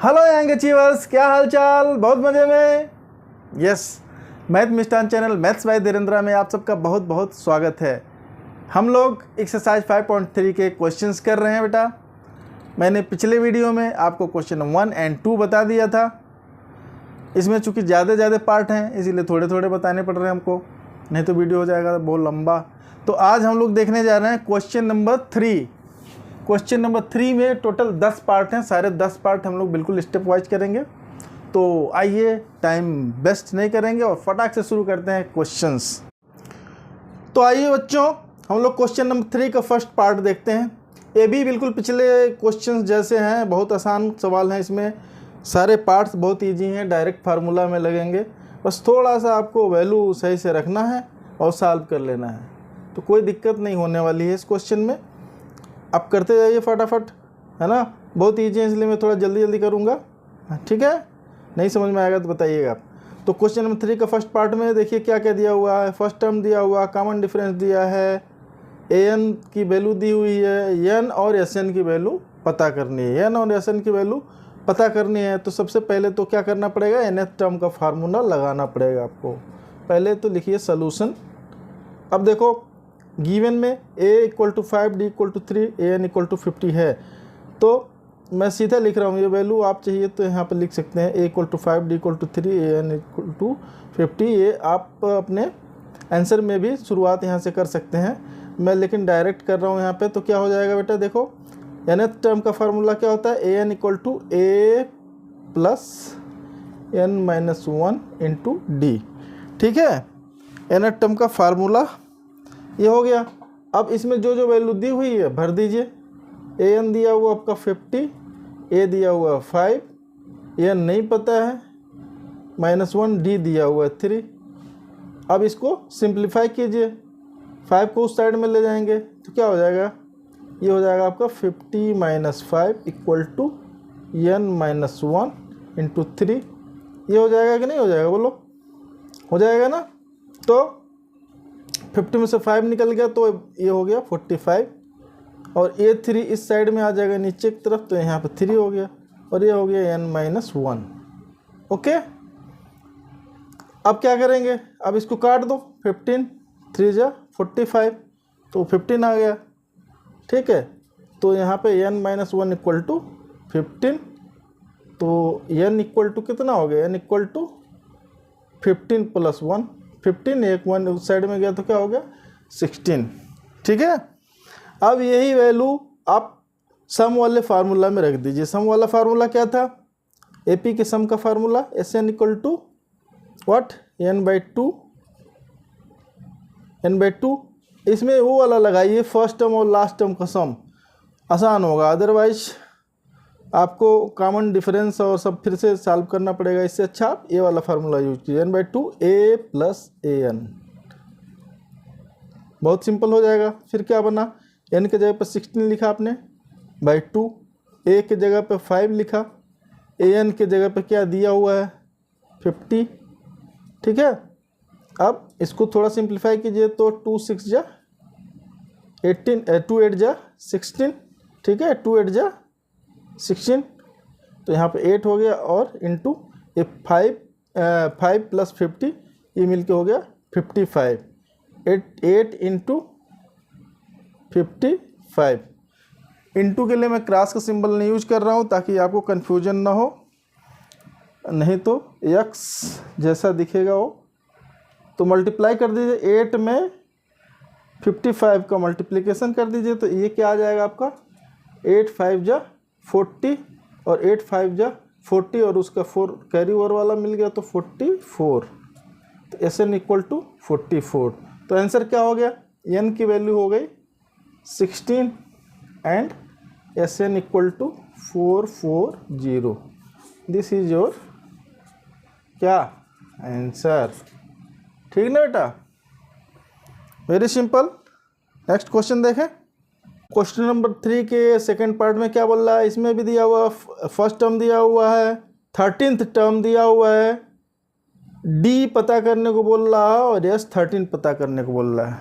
Hello young achievers, क्या हाल चाल? बहुत मज़े में। Yes, math Mishthan channel maths by धीरेन्द्रा में आप सबका बहुत बहुत स्वागत है। हम लोग एक्सरसाइज 5.3 के क्वेश्चंस कर रहे हैं बेटा। मैंने पिछले वीडियो में आपको क्वेश्चन 1 और 2 बता दिया था। इसमें चूँकि ज़्यादा पार्ट हैं इसीलिए थोड़े थोड़े बताने पड़ रहे हैं हमको, नहीं तो वीडियो हो जाएगा बहुत लंबा। तो आज हम लोग देखने जा रहे हैं क्वेश्चन नंबर 3। क्वेश्चन नंबर 3 में टोटल 10 पार्ट हैं, सारे 10 पार्ट हम लोग बिल्कुल स्टेप वाइज करेंगे। तो आइए, टाइम वेस्ट नहीं करेंगे और फटाक से शुरू करते हैं क्वेश्चंस। तो आइए बच्चों, हम लोग क्वेश्चन नंबर 3 का फर्स्ट पार्ट देखते हैं। ये भी बिल्कुल पिछले क्वेश्चंस जैसे हैं, बहुत आसान सवाल हैं। इसमें सारे पार्ट्स बहुत ईजी हैं, डायरेक्ट फार्मूला में लगेंगे। बस थोड़ा सा आपको वैल्यू सही से रखना है और सॉल्व कर लेना है, तो कोई दिक्कत नहीं होने वाली है इस क्वेश्चन में। आप करते जाइए फटाफट, है ना। बहुत ईजी है इसलिए मैं थोड़ा जल्दी करूँगा, ठीक है। नहीं समझ में आएगा तो बताइएगा आप। तो क्वेश्चन नंबर 3 का फर्स्ट पार्ट में देखिए क्या क्या दिया हुआ है। फर्स्ट टर्म दिया हुआ, कॉमन डिफरेंस दिया है, an की वैल्यू दी हुई है, n और sn की वैल्यू पता करनी है। n और sn की वैल्यू पता करनी है तो सबसे पहले तो क्या करना पड़ेगा, nth टर्म का फार्मूला लगाना पड़ेगा आपको। पहले तो लिखिए सॉल्यूशन। अब देखो गिवन में a = 5, d = 3, an = 50 है, तो मैं सीधा लिख रहा हूँ। ये वैल्यू आप चाहिए तो यहाँ पर लिख सकते हैं, a = 5, d = 3, an = 50। ये आप अपने आंसर में भी शुरुआत यहाँ से कर सकते हैं, मैं लेकिन डायरेक्ट कर रहा हूँ यहाँ पे। तो क्या हो जाएगा बेटा, देखो nth टर्म का फार्मूला क्या होता है, an = a + n - 1 × d, ठीक है। nth टर्म का फार्मूला ये हो गया। अब इसमें जो जो वैल्यू दी हुई है भर दीजिए। an दिया हुआ आपका 50, a दिया हुआ 5, n नहीं पता है, -1, d दिया हुआ 3। अब इसको सिंप्लीफाई कीजिए, 5 को उस साइड में ले जाएंगे तो क्या हो जाएगा, ये हो जाएगा आपका 50 - 5 = n - 1 × 3। ये हो जाएगा कि नहीं हो जाएगा, बोलो हो जाएगा ना। तो 50 में से 5 निकल गया तो ये हो गया 45, और a3 इस साइड में आ जाएगा नीचे की तरफ, तो यहाँ पे 3 हो गया, और ये हो गया n - 1। ओके, अब क्या करेंगे, अब इसको काट दो। 15 3 जा 45, तो 15 आ गया, ठीक है। तो यहाँ पे n - 1 = 15, तो n = कितना हो गया, n = 15 + 1, 15, एक 1 उस साइड में गया तो क्या हो गया 16, ठीक है। अब यही वैल्यू आप सम वाले फार्मूला में रख दीजिए। सम वाला फार्मूला क्या था, AP के सम का formula SN = what, n/2, n/2। इसमें वो वाला लगाइए, फर्स्ट टर्म और लास्ट टर्म का सम, आसान होगा। अदरवाइज आपको कॉमन डिफरेंस और सब फिर से सॉल्व करना पड़ेगा। इससे अच्छा आप ये वाला फार्मूला यूज कीजिए, n/2 a + an। बहुत सिंपल हो जाएगा। फिर क्या बना, n के जगह पर 16 लिखा आपने /2, a के जगह पर 5 लिखा, an के जगह पर क्या दिया हुआ है 50, ठीक है। अब इसको थोड़ा सिंप्लीफाई कीजिए तो 2 6 जा 18, 2 8 जा 16, ठीक है। 2 8 जा 16, तो यहाँ पे 8 हो गया, और इंटू ये 5 + 50, ये मिलके हो गया 55। 8 × 55। इंटू के लिए मैं क्रॉस का सिंबल नहीं यूज कर रहा हूँ ताकि आपको कन्फ्यूजन ना हो, नहीं तो x जैसा दिखेगा वो। तो मल्टीप्लाई कर दीजिए, 8 में 55 का मल्टीप्लिकेशन कर दीजिए, तो ये क्या आ जाएगा आपका 8 5 जा 40, और 8 5 जा 40, और उसका 4 कैरी ओवर वाला मिल गया तो 44। तो SN = 44। तो आंसर क्या हो गया, n की वैल्यू हो गई 16 and SN = 440। This is your क्या आंसर, ठीक ना बेटा, वेरी सिंपल। नेक्स्ट क्वेश्चन देखें। क्वेश्चन नंबर 3 के सेकंड पार्ट में क्या बोल रहा है, इसमें भी दिया हुआ फर्स्ट टर्म दिया हुआ है, 13th टर्म दिया हुआ है, D पता करने को बोल रहा है, और S 13 पता करने को बोल रहा है।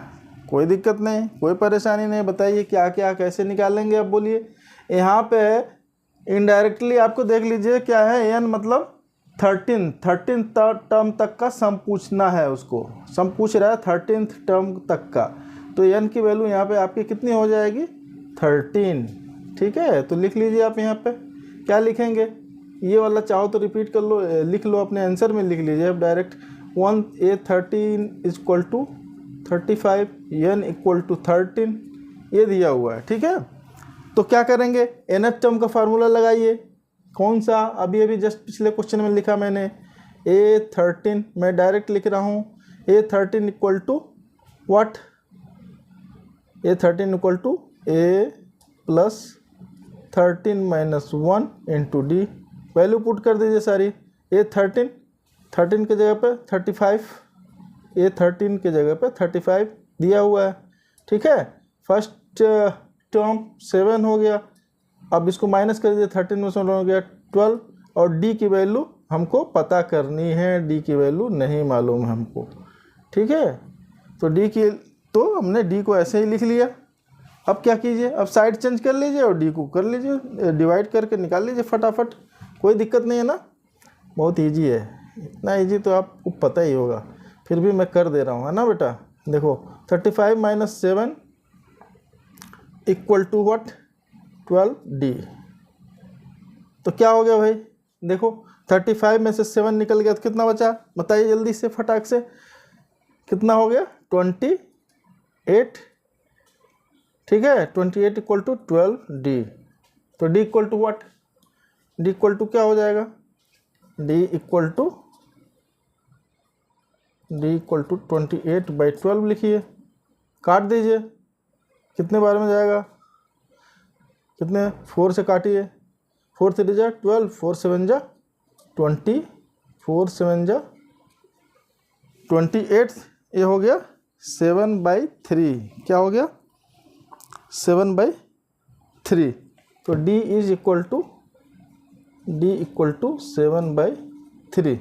कोई दिक्कत नहीं, कोई परेशानी नहीं। बताइए क्या क्या कैसे निकालेंगे, अब बोलिए। यहाँ पे इनडायरेक्टली आपको देख लीजिए क्या है, n मतलब 13 टर्म तक का सम पूछना है उसको, सम पूछ रहा है 13th टर्म तक का, तो n की वैल्यू यहाँ पे आपकी कितनी हो जाएगी 13। ठीक है, तो लिख लीजिए आप यहाँ पे क्या लिखेंगे, ये वाला चाहो तो रिपीट कर लो, लिख लो अपने आंसर में लिख लीजिए अब direct. 1a13 equal to 35, n equal to 13 ये दिया हुआ है। ठीक है, तो क्या करेंगे, nth टर्म का फार्मूला लगाइए, कौन सा, अभी अभी जस्ट पिछले क्वेश्चन में लिखा मैंने a13, मैं डायरेक्ट लिख रहा हूँ a13 equal to what, a13 equal to a plus 13 minus 1 into d, value put कर दीजिए सारी, a13 13 के जगह पे 35, a13 के जगह पे 35 दिया हुआ है। ठीक है, फर्स्ट टर्म 7 हो गया, अब इसको माइनस कर दीजिए, 13 में 7 हो गया 12, और डी की वैल्यू हमको पता करनी है, डी की वैल्यू नहीं मालूम है हमको। ठीक है, तो डी की, तो हमने डी को ऐसे ही लिख लिया। अब क्या कीजिए, अब साइड चेंज कर लीजिए और डी को कर लीजिए, डिवाइड करके निकाल लीजिए फटाफट, कोई दिक्कत नहीं है ना, बहुत ईजी है, इतना ईजी तो आपको पता ही होगा, फिर भी मैं कर दे रहा हूँ, है ना बेटा। देखो 35 minus 7 equal to what 12d, तो क्या हो गया भाई, देखो 35 में से 7 निकल गया तो कितना बचा, बताइए जल्दी से फटाक से, कितना हो गया 28। ठीक है, 28 इक्वल टू 12d, तो d equal to what, d equal to क्या हो जाएगा, d इक्वल टू 28/12 लिखिए, काट दीजिए, कितने बार में जाएगा, कितने, 4 से काटिए, 4 3 जा 12, 4 7 जा 20, 4 7 जा 28, ये हो गया 7/3, क्या हो गया 7/3, तो d इज इक्वल टू 7/3।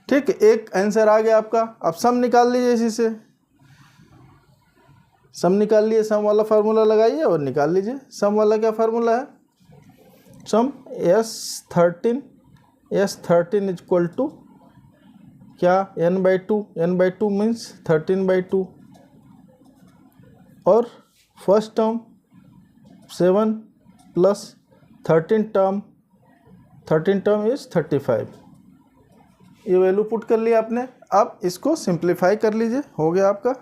ठीक, एक आंसर आ गया आपका। अब सम निकाल लीजिए, इसी से सम निकाल लिए, सम वाला फार्मूला लगाइए और निकाल लीजिए। सम वाला क्या फार्मूला है, सम S13 इज इक्वल टू क्या n/2 मीन्स 13/2, और first term 7 plus 13 term is 35, ये वैल्यू पुट कर लिया आपने। अब इसको सिंप्लीफाई कर लीजिए, हो गया आपका।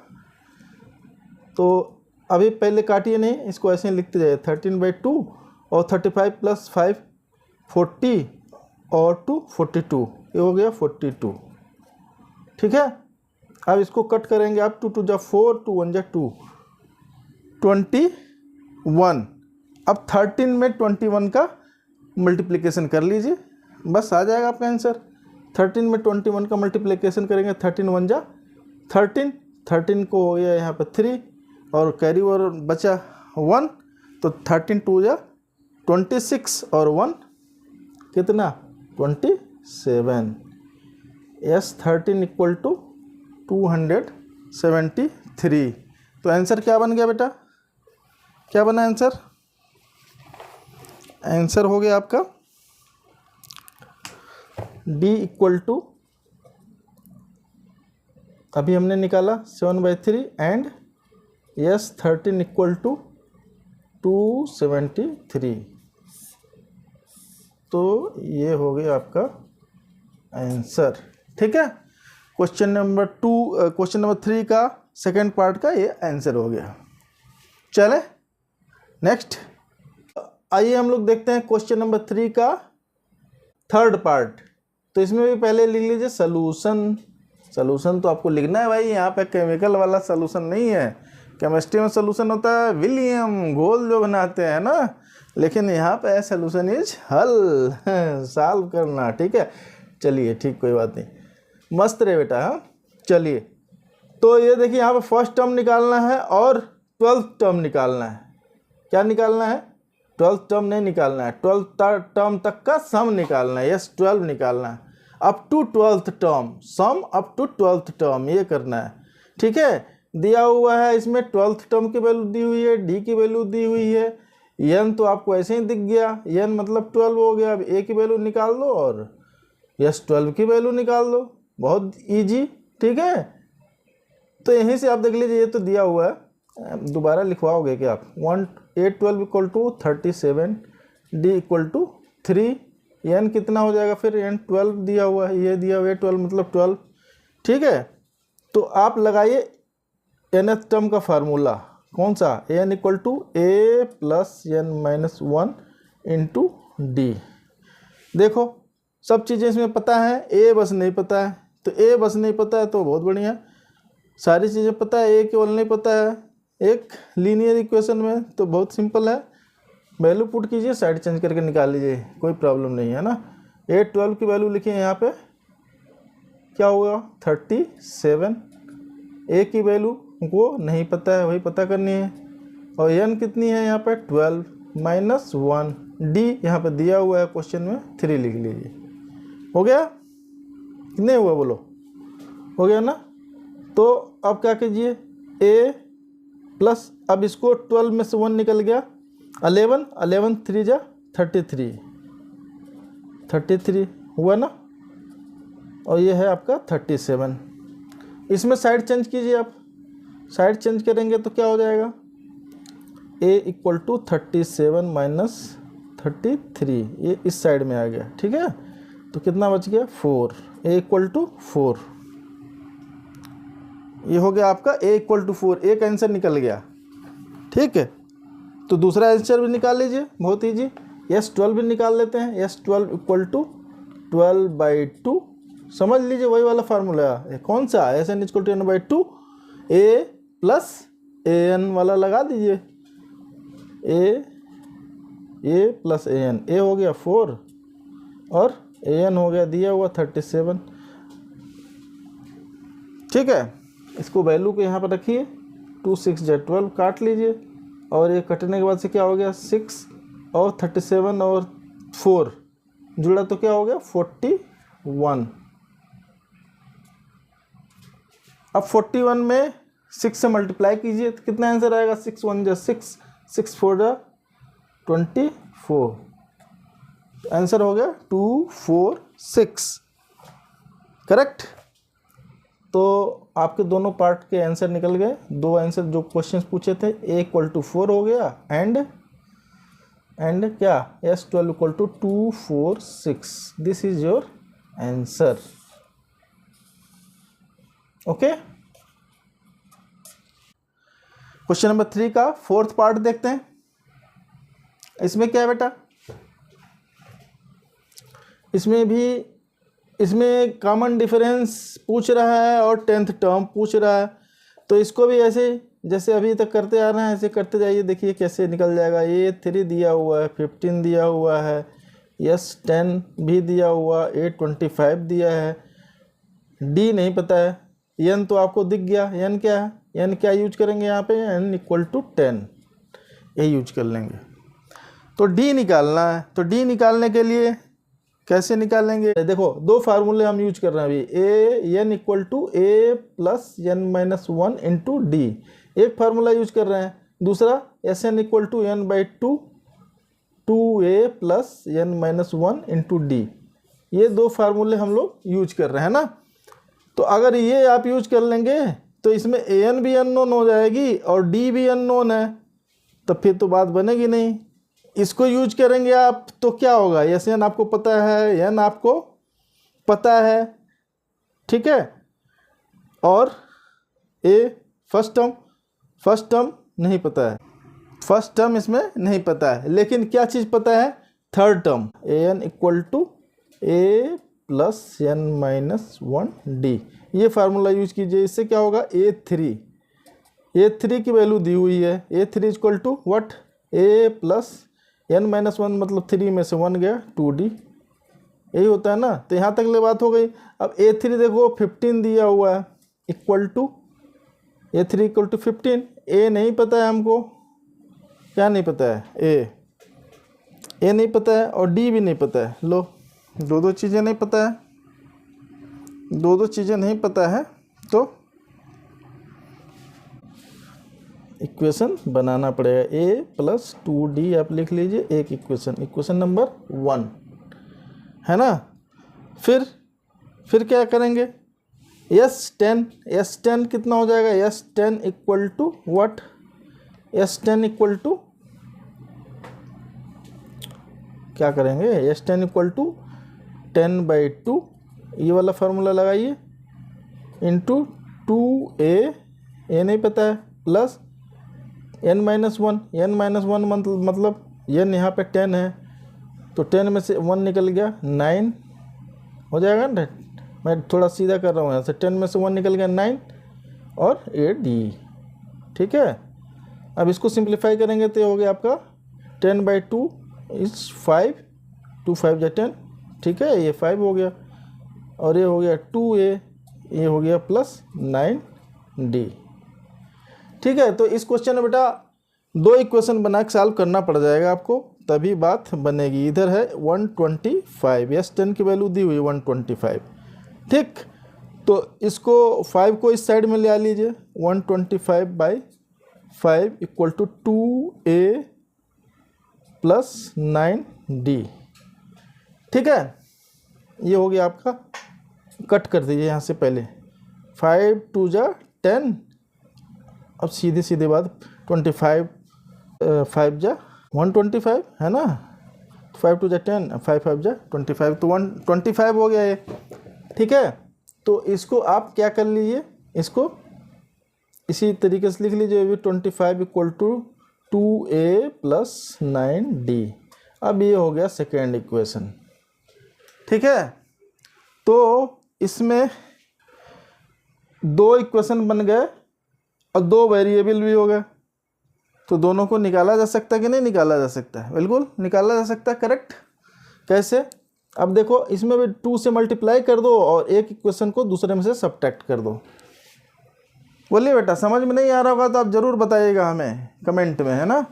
तो अभी पहले काटिए नहीं, इसको ऐसे ही लिखते जाइए, 13/2 और 35 प्लस 5 40 और 2 42, ये हो गया 42। ठीक है, अब इसको कट करेंगे आप, 2 2 जा 4, 2 1 जा 2, 21। अब 13 में 21 का मल्टीप्लिकेशन कर लीजिए, बस आ जाएगा आपका आंसर। 13 में 21 का मल्टीप्लिकेशन करेंगे, 13 1 जा 13 को हो गया यहाँ पर 3 और कैरी ओवर बचा 1, तो 13 2 जा 26 और 1 कितना 27, S13 इक्वल टू 273। तो आंसर क्या बन गया बेटा, क्या बना आंसर, आंसर हो गया आपका D इक्वल टू, अभी हमने निकाला 7/3 एंड S13 इक्वल टू 273, तो ये हो गया आपका आंसर। ठीक है, क्वेश्चन नंबर 3 का सेकंड पार्ट का ये आंसर हो गया। चले नेक्स्ट, आइए हम लोग देखते हैं क्वेश्चन नंबर 3 का थर्ड पार्ट। तो इसमें भी पहले लिख लीजिए सलूशन तो आपको लिखना है भाई, यहाँ पे केमिकल वाला सलूशन नहीं है। केमिस्ट्री में सलूशन होता है विलियम घोल जो बनाते हैं ना, लेकिन यहाँ पे सलूशन इज हल, सॉल्व करना। ठीक है, चलिए ठीक, कोई बात नहीं, मस्त रहे बेटा। हाँ चलिए, तो ये देखिए यहाँ पे फर्स्ट टर्म निकालना है और 12th टर्म निकालना है। क्या निकालना है, 12th टर्म नहीं निकालना है, 12th टर्म तक का सम निकालना है। यस 12 निकालना है, up to 12th term, sum up to 12th term, ये करना है। ठीक है, दिया हुआ है इसमें 12th टर्म की वैल्यू दी हुई है, डी की वैल्यू दी हुई है, n तो आपको ऐसे ही दिख गया, n मतलब 12 हो गया। अब a की वैल्यू निकाल दो और यस 12 की वैल्यू निकाल दो, बहुत इजी। ठीक है, तो यहीं से आप देख लीजिए, ये तो दिया हुआ है, दोबारा लिखवाओगे क्या आप? 8 12 equal to 37, d equal to 3, n कितना हो जाएगा फिर? n 12 दिया हुआ है, ये दिया हुआ है 12 मतलब 12। ठीक है, तो आप लगाइए nth टर्म का फार्मूला, कौन सा? n equal to a plus n minus 1 into d. देखो सब चीज़ें इसमें पता है, a बस नहीं पता है। तो a बस नहीं पता है तो बहुत बढ़िया, सारी चीज़ें पता है, a केवल नहीं पता है एक लीनियर इक्वेशन में। तो बहुत सिंपल है, वैल्यू पुट कीजिए, साइड चेंज करके निकाल लीजिए, कोई प्रॉब्लम नहीं है ना। 8 12 की वैल्यू लिखिए यहाँ पे, क्या होगा? 37। a की वैल्यू को नहीं पता है, वही पता करनी है। और n कितनी है यहाँ पे? 12 माइनस 1, d यहाँ पे दिया हुआ है क्वेश्चन में, 3 लिख लीजिए। हो गया? कितने हुआ बोलो? हो गया ना। तो अब क्या कीजिए, a प्लस, अब इसको 12 में से 1 निकल गया, 11 11 3 जा 33 हुआ ना। और ये है आपका 37। इसमें साइड चेंज कीजिए आप, साइड चेंज करेंगे तो क्या हो जाएगा? a इक्वल टू 37 माइनस 33, ये इस साइड में आ गया। ठीक है, तो कितना बच गया? 4, a इक्वल टू 4। ये हो गया आपका a इक्वल टू 4, एक आंसर निकल गया। ठीक है, तो दूसरा आंसर भी निकाल लीजिए, बहुत ईजी। यस 12 भी निकाल लेते हैं, यस 12 इक्वल टू 12/2, समझ लीजिए वही वाला फार्मूला है। कौन सा? SN equal to n/2, a plus an वाला लगा दीजिए, a प्लस an, a हो गया 4 और an हो गया दिया हुआ 37। ठीक है, इसको वैल्यू को यहाँ पर रखिए, 2 6 जा 12 काट लीजिए, और ये कटने के बाद से क्या हो गया? 6 और 37 और 4 जुड़ा तो क्या हो गया? 41। अब 41 में 6 से मल्टीप्लाई कीजिए तो कितना आंसर आएगा? 6 1 जा 6, 6 4 जा 24, आंसर हो गया 246। करेक्ट। तो आपके दोनों पार्ट के आंसर निकल गए, दो आंसर जो क्वेश्चन पूछे थे, a इक्वल टू 4 हो गया, एंड क्या? s 12 equal to 246, this is your answer. Okay, question number 3 का 4th पार्ट देखते हैं। इसमें क्या है बेटा? इसमें कॉमन डिफरेंस पूछ रहा है और 10th टर्म पूछ रहा है। तो इसको भी ऐसे जैसे अभी तक करते आ रहे हैं ऐसे करते जाइए, देखिए कैसे निकल जाएगा। ये 3 दिया हुआ है, 15 दिया हुआ है, यस 10 भी दिया हुआ, 8 25 दिया है, डी नहीं पता है, एन तो आपको दिख गया। एन क्या है? एन क्या यूज करेंगे यहाँ पे? एन इक्वल टू 10, यही यूज कर लेंगे। तो डी निकालना है, तो डी निकालने के लिए कैसे निकालेंगे? देखो दो फार्मूले हम यूज कर रहे हैं अभी, A N equal to A plus N minus 1 into D, एक फार्मूला यूज कर रहे हैं। दूसरा S N equal to N by 2 A plus N minus 1 into D, ये दो फार्मूले हम लोग यूज कर रहे हैं ना। तो अगर ये आप यूज कर लेंगे तो इसमें ए एन भी अननोन हो जाएगी और डी भी अननोन है, तो फिर तो बात बनेगी नहीं। इसको यूज करेंगे आप तो क्या होगा? एस एन आपको पता है, एन आपको पता है, ठीक है, और ए फर्स्ट टर्म नहीं पता है, फर्स्ट टर्म इसमें नहीं पता है, लेकिन क्या चीज़ पता है? Third term, A N equal to A plus N minus 1 D, ये फार्मूला यूज कीजिए। इससे क्या होगा? ए थ्री की वैल्यू दी हुई है, A three equal to what? A plus N minus 1 मतलब 3 में से 1 गया 2d, यही होता है ना। तो यहाँ तक ले बात हो गई। अब ए थ्री देखो 15 दिया हुआ है, equal to A three equal to 15, A नहीं पता है हमको, क्या नहीं पता है? ए नहीं पता है और डी भी नहीं पता है। लो दो चीज़ें नहीं पता है, दो चीज़ें नहीं पता है, तो इक्वेशन बनाना पड़ेगा। ए प्लस 2d आप लिख लीजिए एक इक्वेशन नंबर 1 है ना। फिर क्या करेंगे, S10 कितना हो जाएगा, S10 equal to what, S10 equal to क्या करेंगे, S10 इक्वल टू 10/2 ये वाला फार्मूला लगाइए इंटू 2a, ए नहीं पता है, प्लस n-1 मतलब n यहाँ पे 10 है तो 10 में से 1 निकल गया 9 हो जाएगा ना। मैं थोड़ा सीधा कर रहा हूँ यहाँ से, 10 में से 1 निकल गया 9 और AD, ठीक है। अब इसको सिंप्लीफाई करेंगे तो ये हो गया आपका 10/2 इज 5, 2 5 जा 10, ठीक है, ये 5 हो गया और ये हो गया 2a, ये हो गया प्लस 9d, ठीक है। तो इस क्वेश्चन में बेटा 2 इक्वेशन बना के सॉल्व करना पड़ जाएगा आपको, तभी बात बनेगी। इधर है 125, S10 की वैल्यू दी हुई 125, ठीक। तो इसको 5 को इस साइड में ले आ लीजिए, 125/5 equal to 2a plus 9d, ठीक है। ये हो गया आपका, कट कर दीजिए यहाँ से पहले, 5 2 जा 10, अब सीधी बात 25 5 जा 125 है ना, 5 2 जा 10, 5 5 जा 25, तो 125 हो गया ये, ठीक है। तो इसको आप क्या कर लीजिए, इसको इसी तरीके से लिख लीजिए, 25 equal to 2a plus 9d। अब ये हो गया सेकेंड इक्वेशन, ठीक है। तो इसमें 2 इक्वेशन बन गए और 2 वेरिएबल भी हो गए, तो दोनों को निकाला जा सकता है कि नहीं निकाला जा सकता है, बिल्कुल निकाला जा सकता है, करेक्ट। कैसे, अब देखो इसमें भी 2 से मल्टीप्लाई कर दो और एक इक्वेशन को दूसरे में से सब्ट्रैक्ट कर दो। बोलिए बेटा, समझ में नहीं आ रहा होगा तो आप ज़रूर बताइएगा हमें कमेंट में, है ना।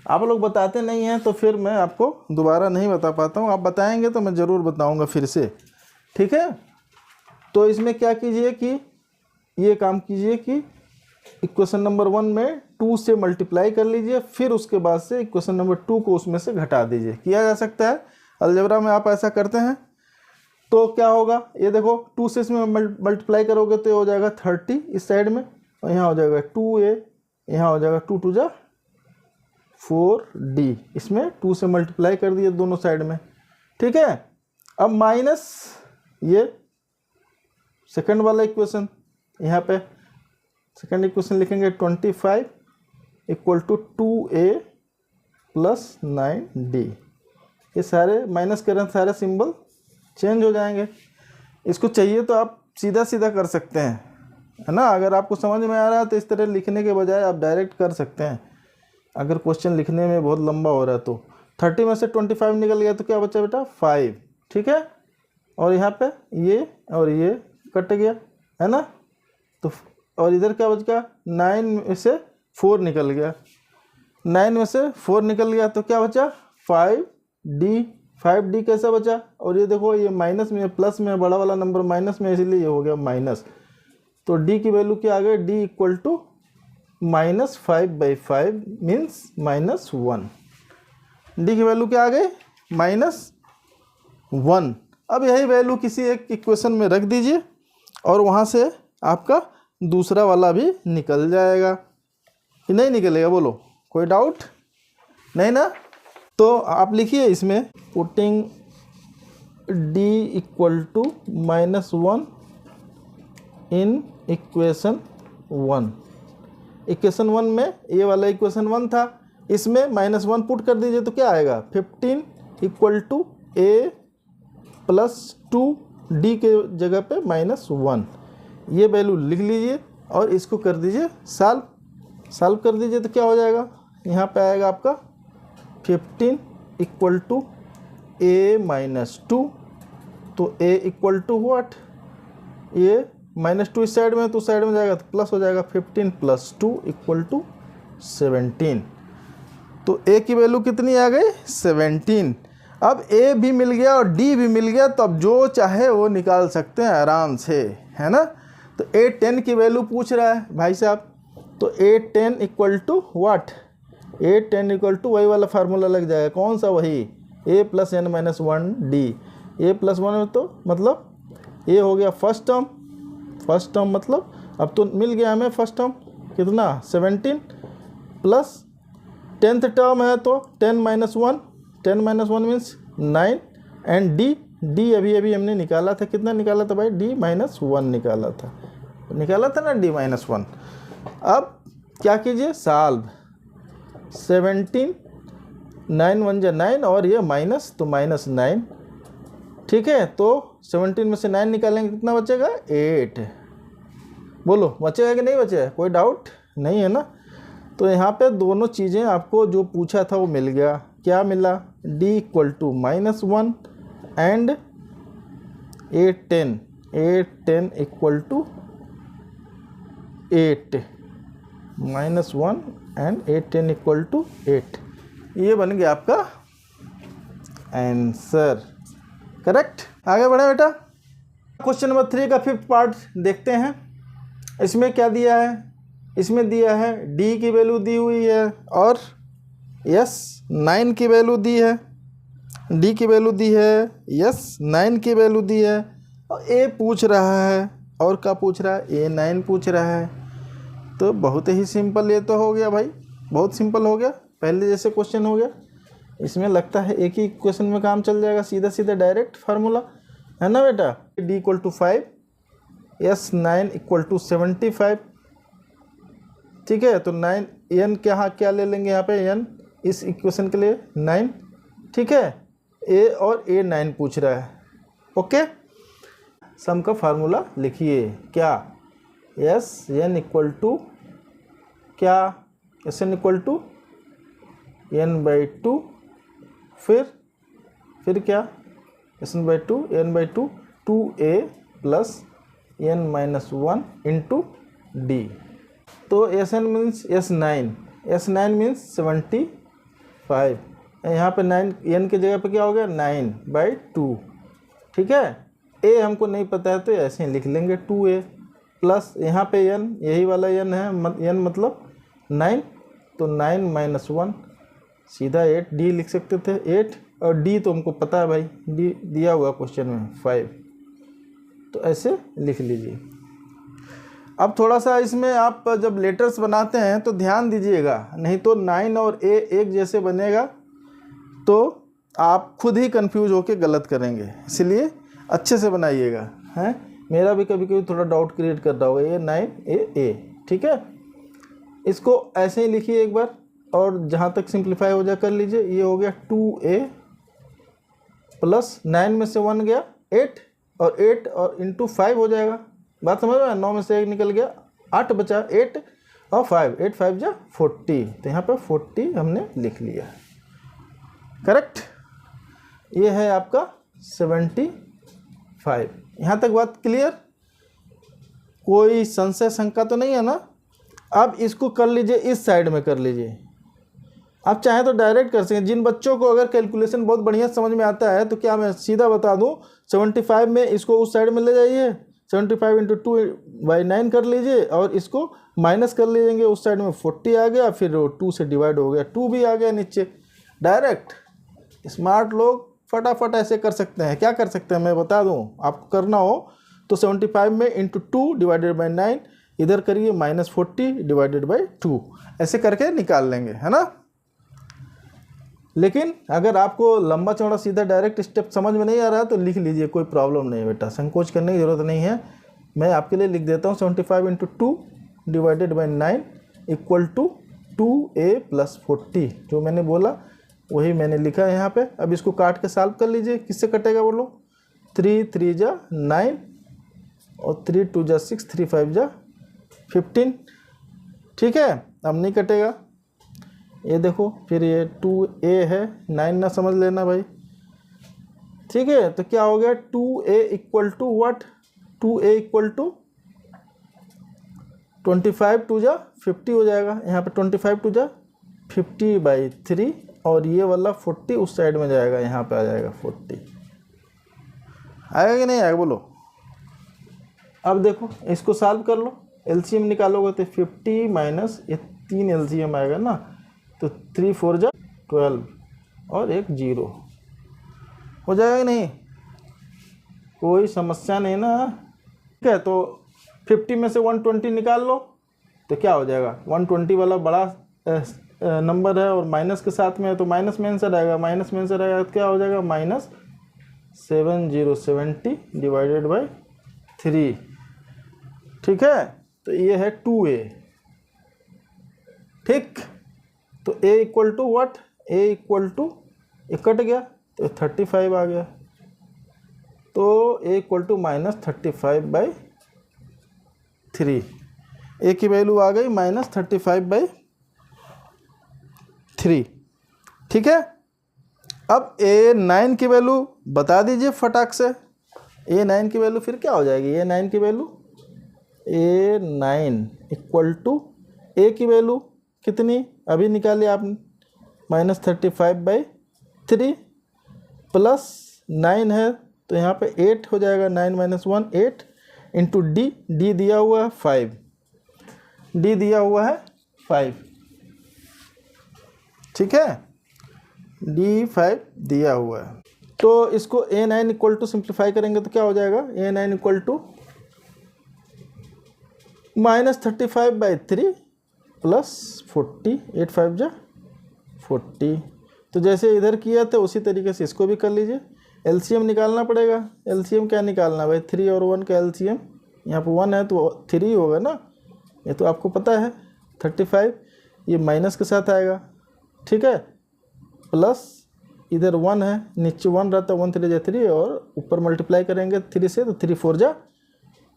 आप लोग बताते नहीं हैं तो फिर मैं आपको दोबारा नहीं बता पाता हूँ, आप बताएंगे तो मैं ज़रूर बताऊँगा फिर से, ठीक है। तो इसमें क्या कीजिए कि ये काम कीजिए कि इक्वेशन नंबर 1 में 2 से मल्टीप्लाई कर लीजिए, फिर उसके बाद से इक्वेशन नंबर 2 को उसमें से घटा दीजिए। किया जा सकता है, अलजेब्रा में आप ऐसा करते हैं। तो क्या होगा, ये देखो 2 से इसमें मल्टीप्लाई करोगे तो ये हो जाएगा 30 इस साइड में, और यहाँ हो जाएगा 2a, यहाँ हो जाएगा 2 2 जा 4d, इसमें 2 से मल्टीप्लाई कर दिए दोनों साइड में, ठीक है। अब माइनस ये सेकंड वाला इक्वेशन, यहाँ पे सेकंड इक्वेशन लिखेंगे 25 equal to 2a plus 9d। ये सारे माइनस करें, सारे सिंबल चेंज हो जाएंगे। इसको चाहिए तो आप सीधा सीधा कर सकते हैं, है ना। अगर आपको समझ में आ रहा है तो इस तरह लिखने के बजाय आप डायरेक्ट कर सकते हैं। अगर क्वेश्चन लिखने में बहुत लंबा हो रहा है तो 30 में से 25 निकल गया तो क्या बचा बेटा 5, ठीक है। और यहाँ पे ये और ये कट गया, है ना। तो और इधर क्या बच गया, 9 में से 4 निकल गया, 9 में से 4 निकल गया तो क्या बचा 5d कैसा बचा। और ये देखो ये माइनस में प्लस में, बड़ा वाला नंबर माइनस में, इसलिए ये हो गया माइनस। तो d की वैल्यू क्या आ गई, d equal to -5/5 means -1। d की वैल्यू क्या आ गई -1। अब यही वैल्यू किसी एक इक्वेशन में रख दीजिए और वहाँ से आपका दूसरा वाला भी निकल जाएगा कि नहीं निकलेगा, बोलो, कोई डाउट नहीं ना। तो आप लिखिए इसमें putting d equal to -1 in equation 1। Equation 1 में ये वाला इक्वेशन 1 था, इसमें -1 पुट कर दीजिए तो क्या आएगा 15 equal to a plus 2d के जगह पे -1। ये वैल्यू लिख लीजिए और इसको कर दीजिए सॉल्व कर दीजिए तो क्या हो जाएगा, यहाँ पे आएगा आपका 15 इक्वल टू a -2। तो a इक्वल टू व्हाट, ये -2 इस साइड में तो साइड में जाएगा तो प्लस हो जाएगा, 15 + 2 इक्वल टू 17। तो a की वैल्यू कितनी आ गई 17। अब a भी मिल गया और d भी मिल गया, तो अब जो चाहे वो निकाल सकते हैं आराम से, है ना। तो a 10 की वैल्यू पूछ रहा है भाई साहब, तो A10 equal to what, A10 equal to वही वाला फार्मूला लग जाएगा, कौन सा, वही A plus n minus 1D। A plus 1 तो मतलब A हो गया फर्स्ट टर्म मतलब अब तो मिल गया हमें फर्स्ट टर्म कितना 17 प्लस 10th टर्म है तो 10 माइनस 1 मीन्स 9 एंड D अभी हमने निकाला था, कितना निकाला था भाई, D माइनस 1 निकाला था ना, D माइनस 1। अब क्या कीजिए, सॉल्व 17 9 1 जा 9 और ये माइनस तो माइनस 9, ठीक है। तो 17 में से 9 निकालेंगे कितना बचेगा 8। बोलो बचेगा कि नहीं बचेगा, कोई डाउट नहीं है ना। तो यहाँ पे दोनों चीज़ें आपको जो पूछा था वो मिल गया। क्या मिला, D equal to minus 1 and A10 equal to 8 minus 1 and A10 equal to 8। ये बन गया आपका आंसर, करेक्ट। आगे बढ़े बेटा, क्वेश्चन नंबर 3 का 5th पार्ट देखते हैं। इसमें क्या दिया है, इसमें दिया है D की वैल्यू दी हुई है और यस 9 की वैल्यू दी है, D की वैल्यू दी है, यस 9 की वैल्यू दी है और A पूछ रहा है, और क्या पूछ रहा है, A9 पूछ रहा है। तो बहुत ही सिंपल ये तो हो गया भाई, बहुत सिंपल हो गया, पहले जैसे क्वेश्चन हो गया। इसमें लगता है एक ही क्वेश्चन में काम चल जाएगा, सीधा डायरेक्ट फार्मूला है ना बेटा। D equal to 5, S 9 equal to 75, ठीक है। तो 9 n क्या ले लेंगे यहाँ पे, n इस इक्वेशन के लिए 9, ठीक है। A और A9 पूछ रहा है, ओके। सम का फार्मूला लिखिए, क्या, यस n इक्वल टू क्या, S n equal to n/2, फिर क्या, S n/2 n/2 2a plus n minus 1 into D। तो Sn मीन्स S9 मीन्स 75, यहाँ पे 9 n की जगह पे क्या हो गया 9/2, ठीक है। A हमको नहीं पता है तो ऐसे ही लिख लेंगे 2a प्लस यहाँ पे n, यही वाला n है, n मतलब 9, तो 9 माइनस 1 सीधा 8, D लिख सकते थे 8, और D तो हमको पता है भाई, D दिया हुआ क्वेश्चन में 5, तो ऐसे लिख लीजिए। अब थोड़ा सा इसमें आप जब लेटर्स बनाते हैं तो ध्यान दीजिएगा, नहीं तो 9 और A एक जैसे बनेगा तो आप खुद ही कंफ्यूज होकर गलत करेंगे, इसलिए अच्छे से बनाइएगा, हैं। मेरा भी कभी कभी थोड़ा डाउट क्रिएट कर रहा होगा, A9 A, ठीक है। इसको ऐसे ही लिखिए एक बार, और जहाँ तक सिंप्लीफाई हो जाए कर लीजिए। ये हो गया 2a प्लस 9 में से 1 गया 8, और 8 और इंटू 5 हो जाएगा, बात समझ में, 9 में से 1 निकल गया, 8 बचा, 8 और 5, 8 5 जा 40, तो यहाँ पे 40 हमने लिख लिया, करेक्ट। ये है आपका 75। यहाँ तक बात क्लियर, कोई संशय शंका तो नहीं है ना। अब इसको कर लीजिए, इस साइड में कर लीजिए, आप चाहें तो डायरेक्ट कर सकें। जिन बच्चों को अगर कैलकुलेशन बहुत बढ़िया समझ में आता है तो क्या मैं सीधा बता दूं, 75 में इसको उस साइड में ले जाइए, 75 इंटू 2/9 कर लीजिए, और इसको माइनस कर लीजिएंगे, उस साइड में 40 आ गया, फिर 2 से डिवाइड हो गया, 2 भी आ गया नीचे। डायरेक्ट स्मार्ट लोग फटाफट ऐसे कर सकते हैं। क्या कर सकते हैं मैं बता दूँ, आपको करना हो तो 75 में इंटू 2 डिवाइडेड बाई 9 इधर करिए, -40 डिवाइडेड बाई 2, ऐसे करके निकाल लेंगे, है ना। लेकिन अगर आपको लंबा चौड़ा सीधा डायरेक्ट स्टेप समझ में नहीं आ रहा है तो लिख लीजिए, कोई प्रॉब्लम नहीं है बेटा, संकोच करने की ज़रूरत नहीं है। मैं आपके लिए लिख देता हूँ 75 into 2 divided by 9 equal to 2a plus 40, जो मैंने बोला वही मैंने लिखा है यहाँ पे। अब इसको काट के सॉल्व कर लीजिए, किससे कटेगा बोलो, 3 3 जा 9 और 3 2 जा 6, 3 5 जा 15, ठीक है। अब नहीं कटेगा, ये देखो, फिर ये 2a है, 9 ना समझ लेना भाई, ठीक है। तो क्या हो गया, 2a equal to what, 2a equal to 25 2 जा 50 हो जाएगा, यहाँ पे 25 2 जा 50/3, और ये वाला 40 उस साइड में जाएगा, यहाँ पे आ जाएगा 40। आएगा कि नहीं आएगा बोलो। अब देखो इसको सॉल्व कर लो, एलसीएम निकालोगे तो 50 माइनस ये 3 एलसीएम आएगा ना, तो 3 4 जा 12 और एक 0 हो जाएगा कि नहीं, कोई समस्या नहीं ना। ठीक है, तो 50 में से 120 निकाल लो तो क्या हो जाएगा, 120 वाला बड़ा नंबर है और माइनस के साथ में है तो माइनस में आंसर आएगा, माइनस में आंसर आएगा तो क्या हो जाएगा माइनस 7070 डिवाइडेड बाई 3। ठीक है, तो ये है 2a। ठीक, तो a equal to what, a equal to ये कट गया तो 35 आ गया, तो a equal to minus 35/3, a की वैल्यू आ गई माइनस 35/3। ठीक है, अब a9 की वैल्यू बता दीजिए फटाक से, a9 की वैल्यू फिर क्या हो जाएगी, a9 की value a9 equal to a की वैल्यू कितनी अभी निकाली आपने, माइनस 35/3 प्लस 9 है तो यहाँ पे 8 हो जाएगा, 9 माइनस 1 8 इंटू डी, डी दिया हुआ है 5, डी दिया हुआ है 5। ठीक है, D5 दिया हुआ है, तो इसको A9 इक्वल टू सिंप्लीफाई करेंगे तो क्या हो जाएगा, A9 equal to minus 35/3 plus 40, 8 5 जा 40। तो जैसे इधर किया था उसी तरीके से इसको भी कर लीजिए। एलसीएम निकालना पड़ेगा, एलसीएम क्या निकालना भाई, 3 और 1 का एलसीएम, यहाँ पर 1 है तो 3 होगा ना, ये तो आपको पता है। 35 ये माइनस के साथ आएगा, ठीक है, प्लस इधर 1 है, नीचे 1 रहता है, 1 3 जा 3 और ऊपर मल्टीप्लाई करेंगे 3 से तो 3 4 जा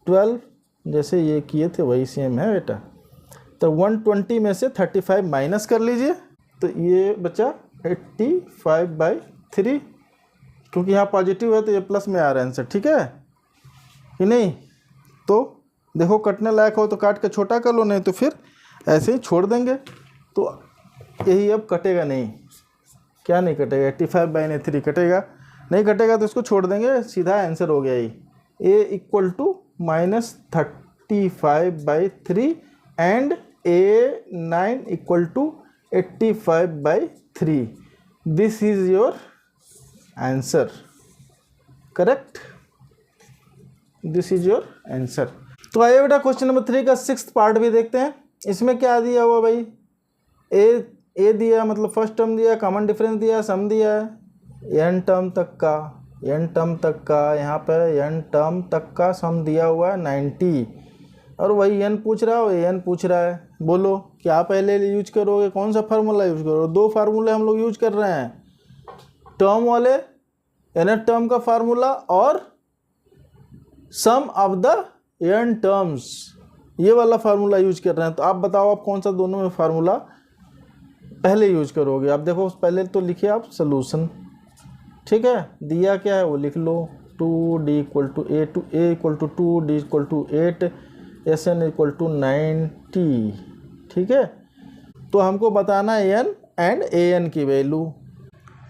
12, जैसे ये किए थे वही सेम है बेटा। तो 120 में से 35 माइनस कर लीजिए तो ये बचा 85/3, क्योंकि यहाँ पॉजिटिव है तो ये प्लस में आ रहा है आंसर। ठीक है कि नहीं, तो देखो कटने लायक हो तो काट के छोटा कर लो, नहीं तो फिर ऐसे ही छोड़ देंगे। तो यही अब कटेगा नहीं, क्या नहीं कटेगा, 85/3 कटेगा नहीं, कटेगा तो इसको छोड़ देंगे, सीधा आंसर हो गया ही। a equal to minus 35/3 and A9 equal to 85/3, this is your answer, correct, this is your answer. तो आइए बेटा क्वेश्चन नंबर 3 का 6th पार्ट भी देखते हैं। इसमें क्या दिया हुआ भाई, ए दिया मतलब फर्स्ट टर्म दिया, कॉमन डिफरेंस दिया, सम दिया है, n टर्म तक का यहाँ पे n टर्म तक का सम दिया हुआ है 90, और वही n पूछ रहा है, n पूछ रहा है। बोलो क्या पहले यूज करोगे, कौन सा फार्मूला यूज करोगे, 2 फार्मूले हम लोग यूज कर रहे हैं, टर्म वाले nth टर्म का फार्मूला और सम ऑफ द n टर्म्स, ये वाला फार्मूला यूज कर रहे हैं। तो आप बताओ आप कौन सा दोनों में फार्मूला पहले यूज करोगे। आप देखो पहले तो लिखिए आप सोल्यूशन, ठीक है, दिया क्या है वो लिख लो, 2d equal to a equal to 2, d equal to 8, sn equal to 90। ठीक है, तो हमको बताना है n एंड an की वैल्यू।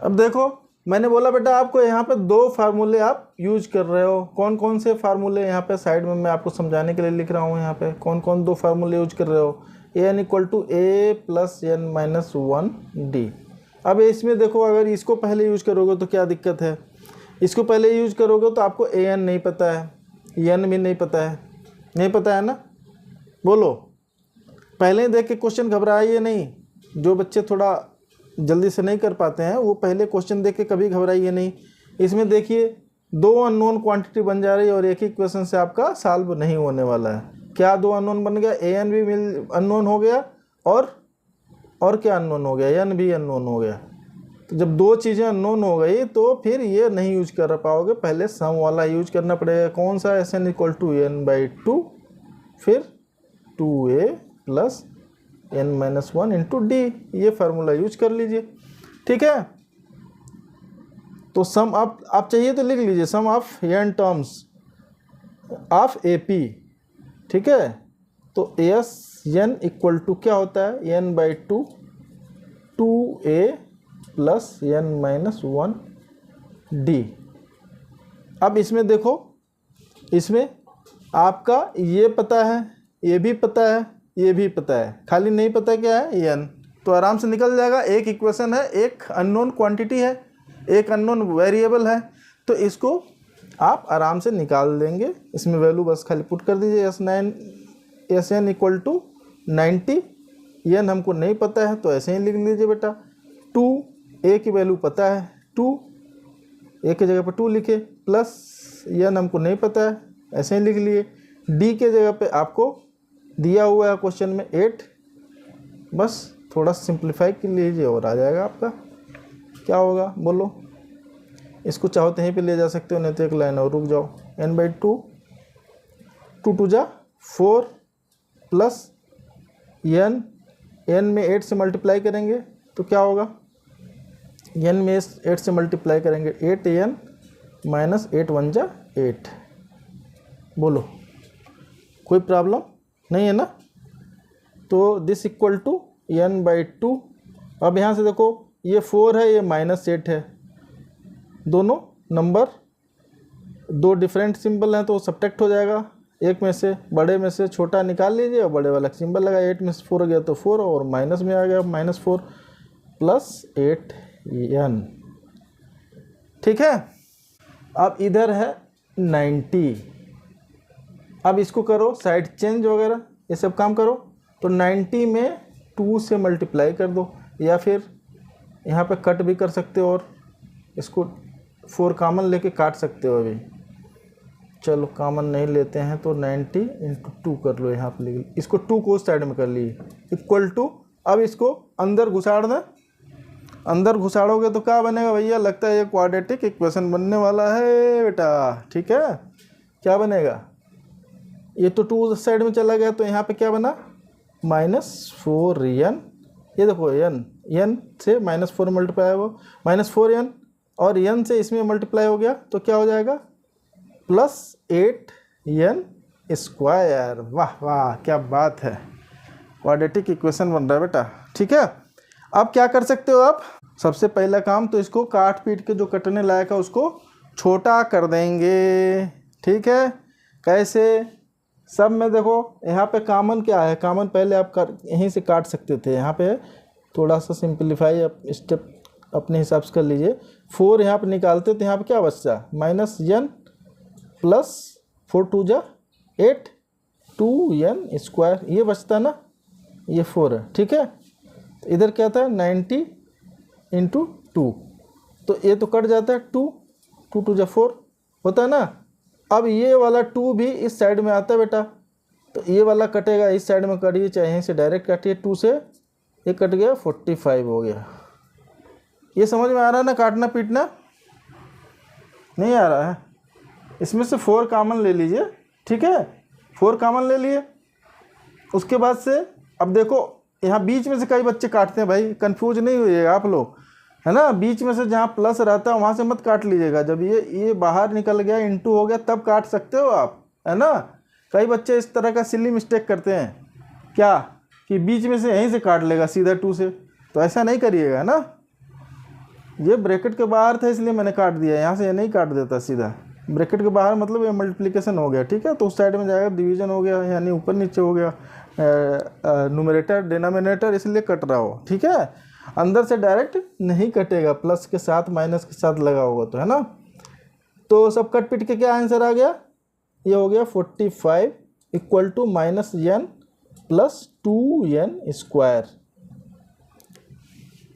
अब देखो मैंने बोला बेटा आपको यहाँ पे 2 फार्मूले आप यूज कर रहे हो, कौन कौन से फार्मूले यहाँ पे साइड में मैं आपको समझाने के लिए लिख रहा हूँ। यहाँ पे कौन कौन 2 फार्मूले यूज कर रहे हो, an equal to a plus n minus 1d। अब इसमें देखो अगर इसको पहले यूज करोगे तो क्या दिक्कत है, इसको पहले यूज करोगे तो आपको an नहीं पता है, n भी नहीं पता है, नहीं पता है ना, बोलो पहले ही देख के क्वेश्चन घबराइए नहीं। जो बच्चे थोड़ा जल्दी से नहीं कर पाते हैं वो पहले क्वेश्चन देख के कभी घबराइए नहीं। इसमें देखिए 2 अननोन क्वांटिटी बन जा रही है और एक ही क्वेश्चन से आपका सॉल्व नहीं होने वाला है। क्या 2 अननोन बन गया, an भी अननोन हो गया और क्या अननोन हो गया, n भी अननोन हो गया। तो जब 2 चीज़ें अननोन हो गई तो फिर ये नहीं यूज कर पाओगे, पहले सम वाला यूज करना पड़ेगा। कौन सा, sn इक्वल टू n/2 फिर 2a plus n minus 1 into D, ये फार्मूला यूज कर लीजिए। ठीक है, तो सम आप चाहिए तो लिख लीजिए, sum of n terms of AP। ठीक है, तो Sn इक्वल टू क्या होता है, n/2 2a plus n minus 1d। अब इसमें देखो, इसमें आपका ये पता है, ये भी पता है, ये भी पता है, खाली नहीं पता क्या है n, तो आराम से निकल जाएगा। एक इक्वेशन है, एक अननोन क्वांटिटी है, एक अननोन वेरिएबल है, तो इसको आप आराम से निकाल देंगे। इसमें वैल्यू बस खाली पुट कर दीजिए, Sn इक्वल टू 90, n हमको नहीं पता है तो ऐसे ही लिख लीजिए बेटा। 2 a की वैल्यू पता है, 2 a की जगह पर 2 लिखे, प्लस n हमको नहीं पता है ऐसे ही लिख लिए। d के जगह पे आपको दिया हुआ है क्वेश्चन में 8, बस थोड़ा सिंप्लीफाई कर लीजिए और आ जाएगा आपका। क्या होगा बोलो? इसको चाहो तो यहीं पे ले जा सकते हो, नहीं तो एक लाइन और रुक जाओ। n/2, 2 2 जा 4 प्लस n में 8 से मल्टीप्लाई करेंगे तो क्या होगा? n में 8 से मल्टीप्लाई करेंगे 8n माइनस 8 1 जा 8। बोलो कोई प्रॉब्लम नहीं है ना? तो दिस इक्वल टू n/2। अब यहाँ से देखो ये 4 है, ये -8 है, दोनों नंबर दो डिफरेंट सिंबल हैं तो सब्ट्रैक्ट हो जाएगा। एक में से बड़े में से छोटा निकाल लीजिए और बड़े वाला सिंबल लगा। 8 में से 4 गया तो 4 और माइनस में आ गया -4 प्लस 8n। ठीक है, अब इधर है 90। अब इसको करो साइड चेंज वगैरह ये सब काम करो, तो 90 में 2 से मल्टीप्लाई कर दो, या फिर यहाँ पे कट भी कर सकते हो और इसको 4 कॉमन लेके काट सकते हो। अभी चलो कॉमन नहीं लेते हैं तो 90 × 2 कर लो, यहाँ पे लिख, इसको 2 को उस साइड में कर लिए इक्वल टू। अब इसको अंदर घुसाड़ दें, अंदर घुसाड़ोगे तो क्या बनेगा भैया? लगता है ये क्वाड्रेटिक इक्वेशन बनने वाला है बेटा। ठीक है, क्या बनेगा? ये तो 2 उस साइड में चला गया तो यहाँ पे क्या बना? -4n। ये देखो n से -4 मल्टीप्लाई हो, -4n और n से इसमें मल्टीप्लाई हो गया तो क्या हो जाएगा? +8n²। वाह वाह क्या बात है, क्वाड्रेटिक इक्वेशन बन रहा है बेटा। ठीक है, अब क्या कर सकते हो आप? सबसे पहला काम तो इसको काट पीट के जो कटने लायक है उसको छोटा कर देंगे। ठीक है, कैसे? सब में देखो यहाँ पे कॉमन क्या है? कॉमन पहले आप यहीं से काट सकते थे, यहाँ पे थोड़ा सा सिंपलीफाई आप स्टेप अपने हिसाब से कर लीजिए। 4 यहाँ पे निकालते तो यहाँ पे क्या बचता? -n प्लस 4 2 जा 8 2n², ये बचता ना, ये 4 है। ठीक है, तो इधर क्या था? 90 × 2, तो ये तो कट जाता है, 2 2 जा 4 होता है ना। अब ये वाला 2 भी इस साइड में आता है बेटा, तो ये वाला कटेगा इस साइड में, कटिए चाहे यहीं से डायरेक्ट काटिए। 2 से ये कट गया, 45 हो गया। ये समझ में आ रहा है ना? काटना पीटना नहीं आ रहा है। इसमें से 4 कॉमन ले लीजिए। ठीक है, 4 कॉमन ले लिए, उसके बाद से अब देखो यहाँ बीच में से कई बच्चे काटते हैं भाई, कंफ्यूज नहीं होइएगा आप लोग, है ना। बीच में से जहाँ प्लस रहता है वहाँ से मत काट लीजिएगा। जब ये बाहर निकल गया, इनटू हो गया, तब काट सकते हो आप, है ना। कई बच्चे इस तरह का सिली मिस्टेक करते हैं, क्या कि बीच में से यहीं से काट लेगा सीधा 2 से, तो ऐसा नहीं करिएगा, है ना। ये ब्रैकेट के बाहर था इसलिए मैंने काट दिया, यहाँ से ये नहीं काट देता सीधा। ब्रैकेट के बाहर मतलब ये मल्टीप्लिकेशन हो गया, ठीक है, तो उस साइड में जाएगा, डिवीजन हो गया, यानी ऊपर नीचे हो गया, न्यूमरेटर डिनोमिनेटर, इसलिए कट रहा हो, ठीक है। अंदर से डायरेक्ट नहीं कटेगा, प्लस के साथ माइनस के साथ लगा होगा तो, है ना। तो सब कट पिट के क्या आंसर आ गया? ये हो गया 45 equal to -n plus 2n²।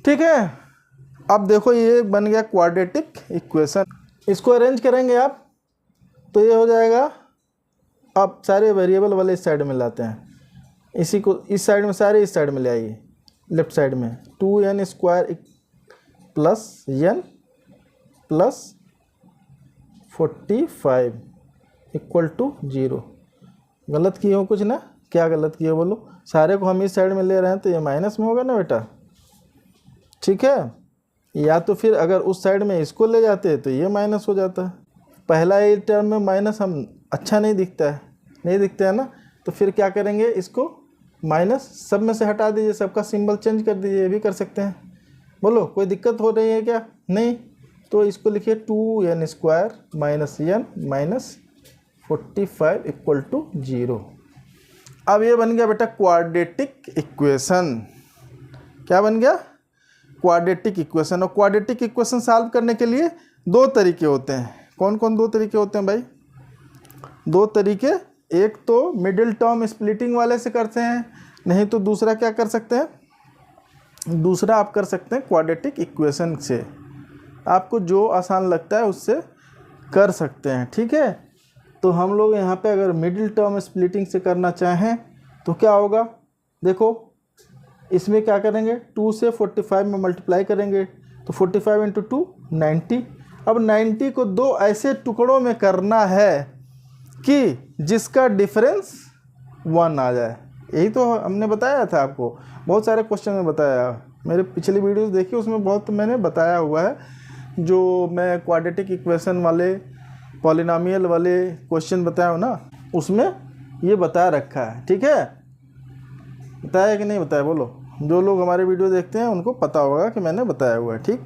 ठीक है, अब देखो ये बन गया क्वाड्रेटिक इक्वेशन। इसको अरेंज करेंगे आप तो ये हो जाएगा। अब सारे वेरिएबल वाले इस साइड में लाते हैं, इसी को इस साइड में, सारे इस साइड में ले आइए, लेफ्ट साइड में 2n² plus n plus 45 equal to 0। गलत किए हो कुछ ना? क्या गलत किए बोलो? सारे को हम इस साइड में ले रहे हैं तो ये माइनस में होगा ना बेटा, ठीक है। या तो फिर अगर उस साइड में इसको ले जाते तो ये माइनस हो जाता है। पहला ही टर्म में माइनस हम अच्छा नहीं दिखता है, नहीं दिखता है ना, तो फिर क्या करेंगे, इसको माइनस सब में से हटा दीजिए, सबका सिंबल चेंज कर दीजिए, ये भी कर सकते हैं। बोलो कोई दिक्कत हो रही है क्या? नहीं, तो इसको लिखिए 2n² - n - 45 इक्वल टू 0। अब ये बन गया बेटा क्वाड्रेटिक इक्वेशन। क्या बन गया? Quadratic equation. और क्वाड्रेटिक इक्वेशन सॉल्व करने के लिए दो तरीके होते हैं। कौन कौन दो तरीके होते हैं भाई? दो तरीके, एक तो मिडिल टर्म स्प्लिटिंग वाले से करते हैं, नहीं तो दूसरा क्या कर सकते हैं? दूसरा आप कर सकते हैं क्वाड्रेटिक इक्वेशन से। आपको जो आसान लगता है उससे कर सकते हैं, ठीक है। तो हम लोग यहाँ पे अगर मिडिल टर्म स्प्लिटिंग से करना चाहें तो क्या होगा? देखो इसमें क्या करेंगे, 2 से 45 में मल्टीप्लाई करेंगे तो 45 इंटू 2 90। अब 90 को दो ऐसे टुकड़ों में करना है कि जिसका डिफरेंस 1 आ जाए। यही तो हमने बताया था आपको, बहुत सारे क्वेश्चन में बताया। मेरे पिछली वीडियोस देखिए, उसमें बहुत मैंने बताया हुआ है। जो मैं क्वाड्रेटिक इक्वेशन वाले, पॉलिनोमियल वाले क्वेश्चन बताया हूँ ना, उसमें ये बता रखा है, ठीक है। बताया कि नहीं बताया बोलो? जो लोग हमारे वीडियो देखते हैं उनको पता होगा कि मैंने बताया हुआ है, ठीक।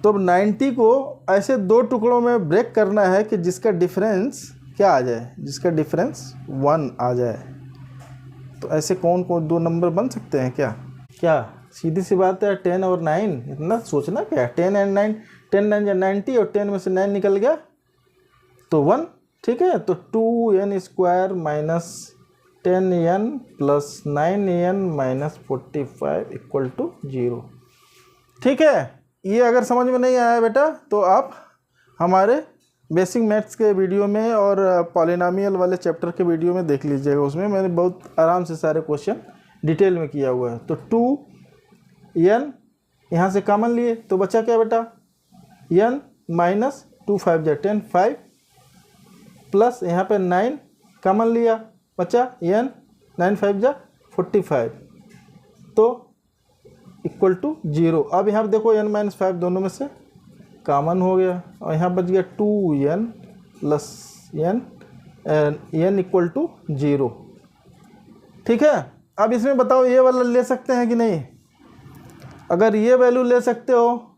तो अब 90 को ऐसे दो टुकड़ों में ब्रेक करना है कि जिसका डिफरेंस क्या आ जाए? जिसका डिफरेंस 1 आ जाए। तो ऐसे कौन कौन दो नंबर बन सकते हैं? क्या सीधी सी बात है, 10 और 9। इतना सोचना क्या है? 10 एंड 9, 10 9 या 90, और 10 में से 9 निकल गया तो 1, ठीक है। तो 2n square minus 10n plus 9n minus 45 equal to 0, ठीक है। ये अगर समझ में नहीं आया बेटा तो आप हमारे बेसिक मैथ्स के वीडियो में और पॉलिनोमियल वाले चैप्टर के वीडियो में देख लीजिएगा। उसमें मैंने बहुत आराम से सारे क्वेश्चन डिटेल में किया हुआ है। तो 2n यहाँ से कॉमन लिए तो बचा क्या बेटा? n माइनस 2 5 जा 10 5 प्लस यहाँ पे 9 कॉमन लिया, बचा n 9 5 जा 45 तो इक्वल टू 0। अब यहाँ पे देखो n माइनस 5 दोनों में से कॉमन हो गया और यहाँ बच गया 2n plus n equal to 0, ठीक है। अब इसमें बताओ ये वाला ले सकते हैं कि नहीं? अगर ये वैल्यू ले सकते हो,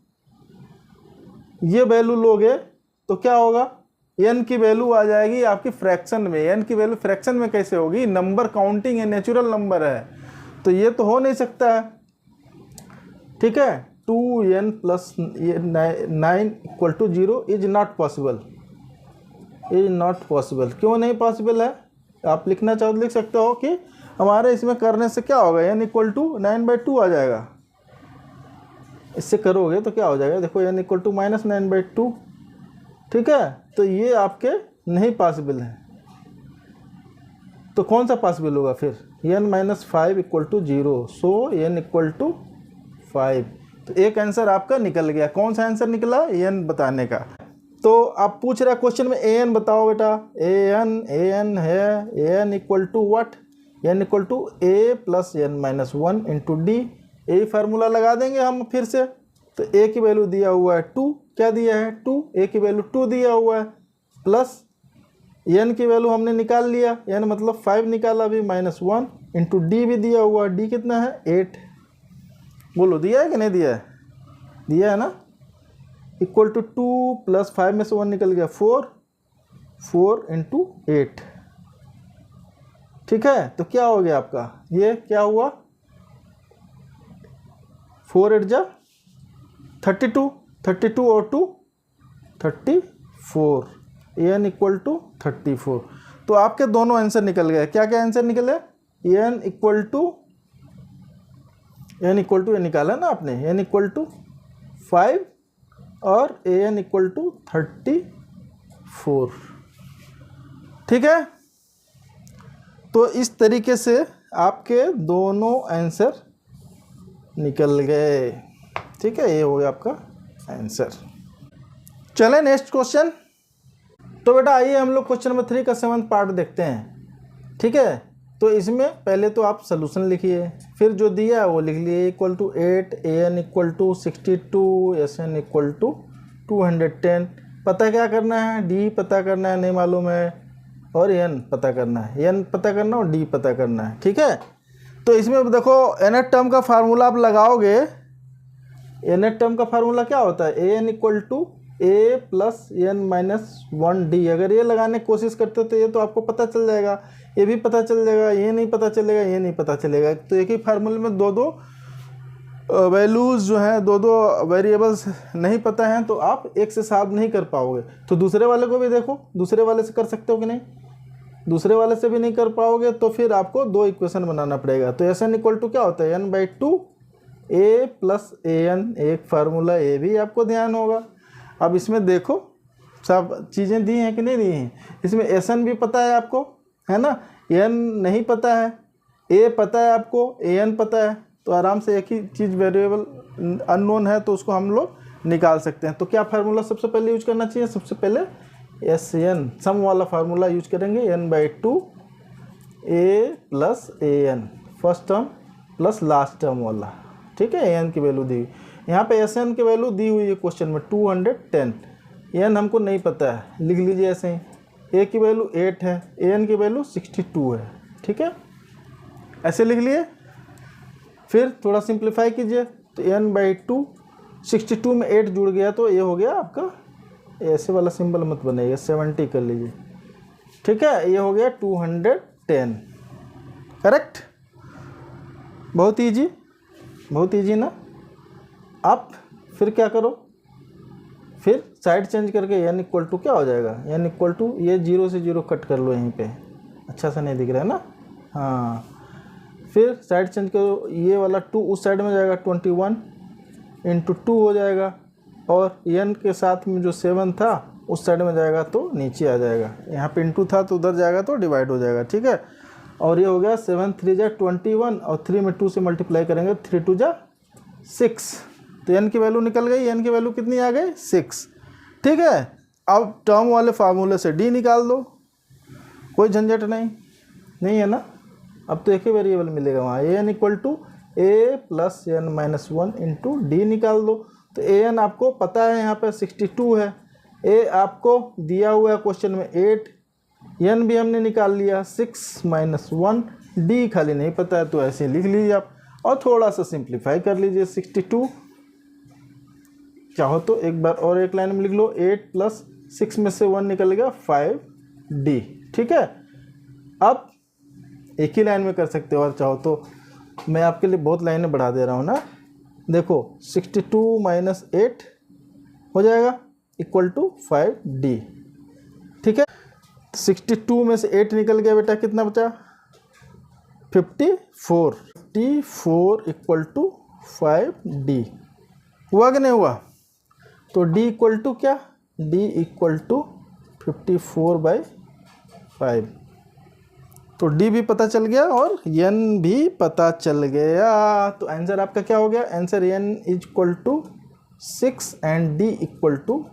ये वैल्यू लोगे तो क्या होगा? n की वैल्यू आ जाएगी आपकी फ्रैक्शन में। n की वैल्यू फ्रैक्शन में कैसे होगी? नंबर काउंटिंग है, नेचुरल नंबर है, तो ये तो हो नहीं सकता है, ठीक है। 2n plus 9 equal to 0 is not possible, is not possible. क्यों नहीं पॉसिबल है? आप लिखना चाहो तो लिख सकते हो कि हमारे इसमें करने से क्या होगा? n इक्वल टू 9/2 आ जाएगा। इससे करोगे तो क्या हो जाएगा? देखो n इक्वल टू माइनस 9/2, ठीक है। तो ये आपके नहीं पॉसिबल है। तो कौन सा पॉसिबल होगा फिर? n minus 5 equal to 0, so n equal to 5। तो एक आंसर आपका निकल गया। कौन सा आंसर निकला? an बताने का। तो आप पूछ रहे क्वेश्चन में an बताओ बेटा। an है an equal to what? n equal to a plus n minus 1 into d. यही फार्मूला लगा देंगे हम फिर से। तो a की वैल्यू दिया हुआ है 2, क्या दिया है? 2, a की वैल्यू 2 दिया हुआ है, प्लस n की वैल्यू हमने निकाल लिया, n मतलब 5 निकाला अभी, माइनस 1 इंटू डी भी दिया हुआ है। डी कितना है? 8। बोलो दिया है कि नहीं दिया है? दिया है ना। इक्वल टू 2 प्लस 5 में से 1 निकल गया 4, 4 इंटू 8, ठीक है। तो क्या हो गया आपका? ये क्या हुआ? 4 8 जा 32, 32 और 2 34, n इक्वल टू 34। तो आपके दोनों आंसर निकल गए। क्या क्या आंसर निकले? n इक्वल टू ये निकाला ना आपने, n इक्वल टू 5 और an इक्वल टू 34, ठीक है। तो इस तरीके से आपके दोनों आंसर निकल गए, ठीक है। ये हो गया आपका आंसर। चलें नेक्स्ट क्वेश्चन। तो बेटा आइए हम लोग क्वेश्चन नंबर 3 का 7th पार्ट देखते हैं, ठीक है। तो इसमें पहले तो आप सलूशन लिखिए, फिर जो दिया है वो लिख लिए। Equal to 8, an equal to 62, sn equal to 210। पता क्या करना है? d पता करना है, नहीं मालूम है, और n पता करना है। n पता करना और d पता करना है, ठीक है। तो इसमें देखो nth टर्म का फार्मूला आप लगाओगे। nth टर्म का फार्मूला क्या होता है? an equal to A plus N minus 1 D. अगर ये लगाने की कोशिश करते हो तो ये तो आपको पता चल जाएगा, ये भी पता चल जाएगा, ये नहीं पता चलेगा, ये नहीं पता चलेगा। तो एक ही फार्मूले में दो दो वैल्यूज़ जो हैं, दो दो वेरिएबल्स नहीं पता हैं तो आप एक से सॉल्व नहीं कर पाओगे। तो दूसरे वाले को भी देखो, दूसरे वाले से कर सकते हो कि नहीं? दूसरे वाले से भी नहीं कर पाओगे तो फिर आपको दो इक्वेशन बनाना पड़ेगा। तो एस एन इक्वल टू क्या होता है? n/2 A plus A N, एक फार्मूला ये भी आपको ध्यान होगा। अब इसमें देखो सब चीज़ें दी हैं कि नहीं दी हैं। इसमें एस एन भी पता है आपको, है ना, एन नहीं पता है, ए पता है आपको, ए एन पता है, तो आराम से एक ही चीज़ वेरिएबल अननोन है तो उसको हम लोग निकाल सकते हैं। तो क्या फार्मूला सबसे पहले यूज करना चाहिए? सबसे पहले एस एन सम वाला फार्मूला यूज करेंगे, n/2 A plus A N, first term plus last term वाला। ठीक है, ए एन की वैल्यू दी हुई, यहाँ पे एस एन की वैल्यू दी हुई है क्वेश्चन में 210। एन हमको नहीं पता है, लिख लीजिए ऐसे ही। ए की वैल्यू 8 है, ए एन की वैल्यू 62 है। ठीक है, ऐसे लिख लिए। फिर थोड़ा सिंप्लीफाई कीजिए तो n/2, 62 में 8 जुड़ गया तो ये हो गया आपका, ऐसे वाला सिंबल मत बनाइए, 70 कर लीजिए। ठीक है, ये हो गया 210। करेक्ट, बहुत ईजी, बहुत ईजी ना। आप फिर क्या करो, फिर साइड चेंज करके n इक्वल टू क्या हो जाएगा? n इक्वल टू ये 0 से 0 कट कर लो यहीं पे, अच्छा सा नहीं दिख रहा है ना। हाँ, फिर साइड चेंज करो, ये वाला 2 उस साइड में जाएगा, 21 × 2 हो जाएगा, और n के साथ में जो 7 था उस साइड में जाएगा तो नीचे आ जाएगा। यहाँ पे इंटू था तो उधर जाएगा तो डिवाइड हो जाएगा। ठीक है, और ये हो गया 7 3 जा 21, और 3 में 2 से मल्टीप्लाई करेंगे, 3 2 जा 6, तो n की वैल्यू निकल गई। n की वैल्यू कितनी आ गई? 6। ठीक है, अब टर्म वाले फार्मूले से d निकाल दो, कोई झंझट नहीं है ना। अब तो एक ही वेरिएबल मिलेगा वहाँ, A N equal to A plus N minus 1 into D निकाल दो। तो ए एन आपको पता है यहाँ पे 62 है, ए आपको दिया हुआ है क्वेश्चन में 8, एन भी हमने निकाल लिया 6 माइनस 1, डी खाली नहीं पता है तो ऐसे लिख लीजिए आप, और थोड़ा सा सिंप्लीफाई कर लीजिए। 62 चाहो तो एक बार और एक लाइन में लिख लो, 8 प्लस 6 में से 1 निकल गया 5d। ठीक है, अब एक ही लाइन में कर सकते हो, और चाहो तो मैं आपके लिए बहुत लाइनें बढ़ा दे रहा हूँ ना। देखो 62 माइनस 8 हो जाएगा इक्वल टू 5d। ठीक है, 62 में से 8 निकल गया बेटा, कितना बचा? 54 इक्वल टू 5d। हुआ कि नहीं हुआ? तो d इक्वल टू क्या? d equal to 54/5। तो d भी पता चल गया और n भी पता चल गया। तो आंसर आपका क्या हो गया? Answer n equal to 6 and d equal to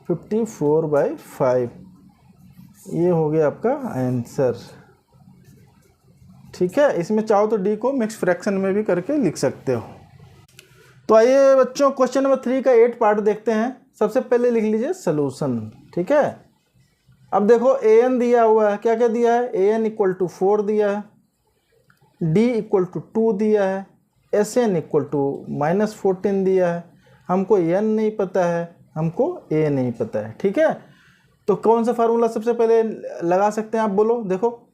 54/5। ये हो गया आपका आंसर। ठीक है, इसमें चाहो तो d को मिक्स फ्रैक्शन में भी करके लिख सकते हो। तो आइए बच्चों, क्वेश्चन नंबर 3 का 8 पार्ट देखते हैं। सबसे पहले लिख लीजिए सलूशन। ठीक है, अब देखो ए एन दिया हुआ है, क्या क्या दिया है? ए एन इक्वल टू 4 दिया है, डी इक्वल टू 2 दिया है, एस एन इक्वल टू -14 दिया है। हमको एन नहीं पता है, हमको ए नहीं पता है। ठीक है, तो कौन सा फार्मूला सबसे पहले लगा सकते हैं आप बोलो? देखो,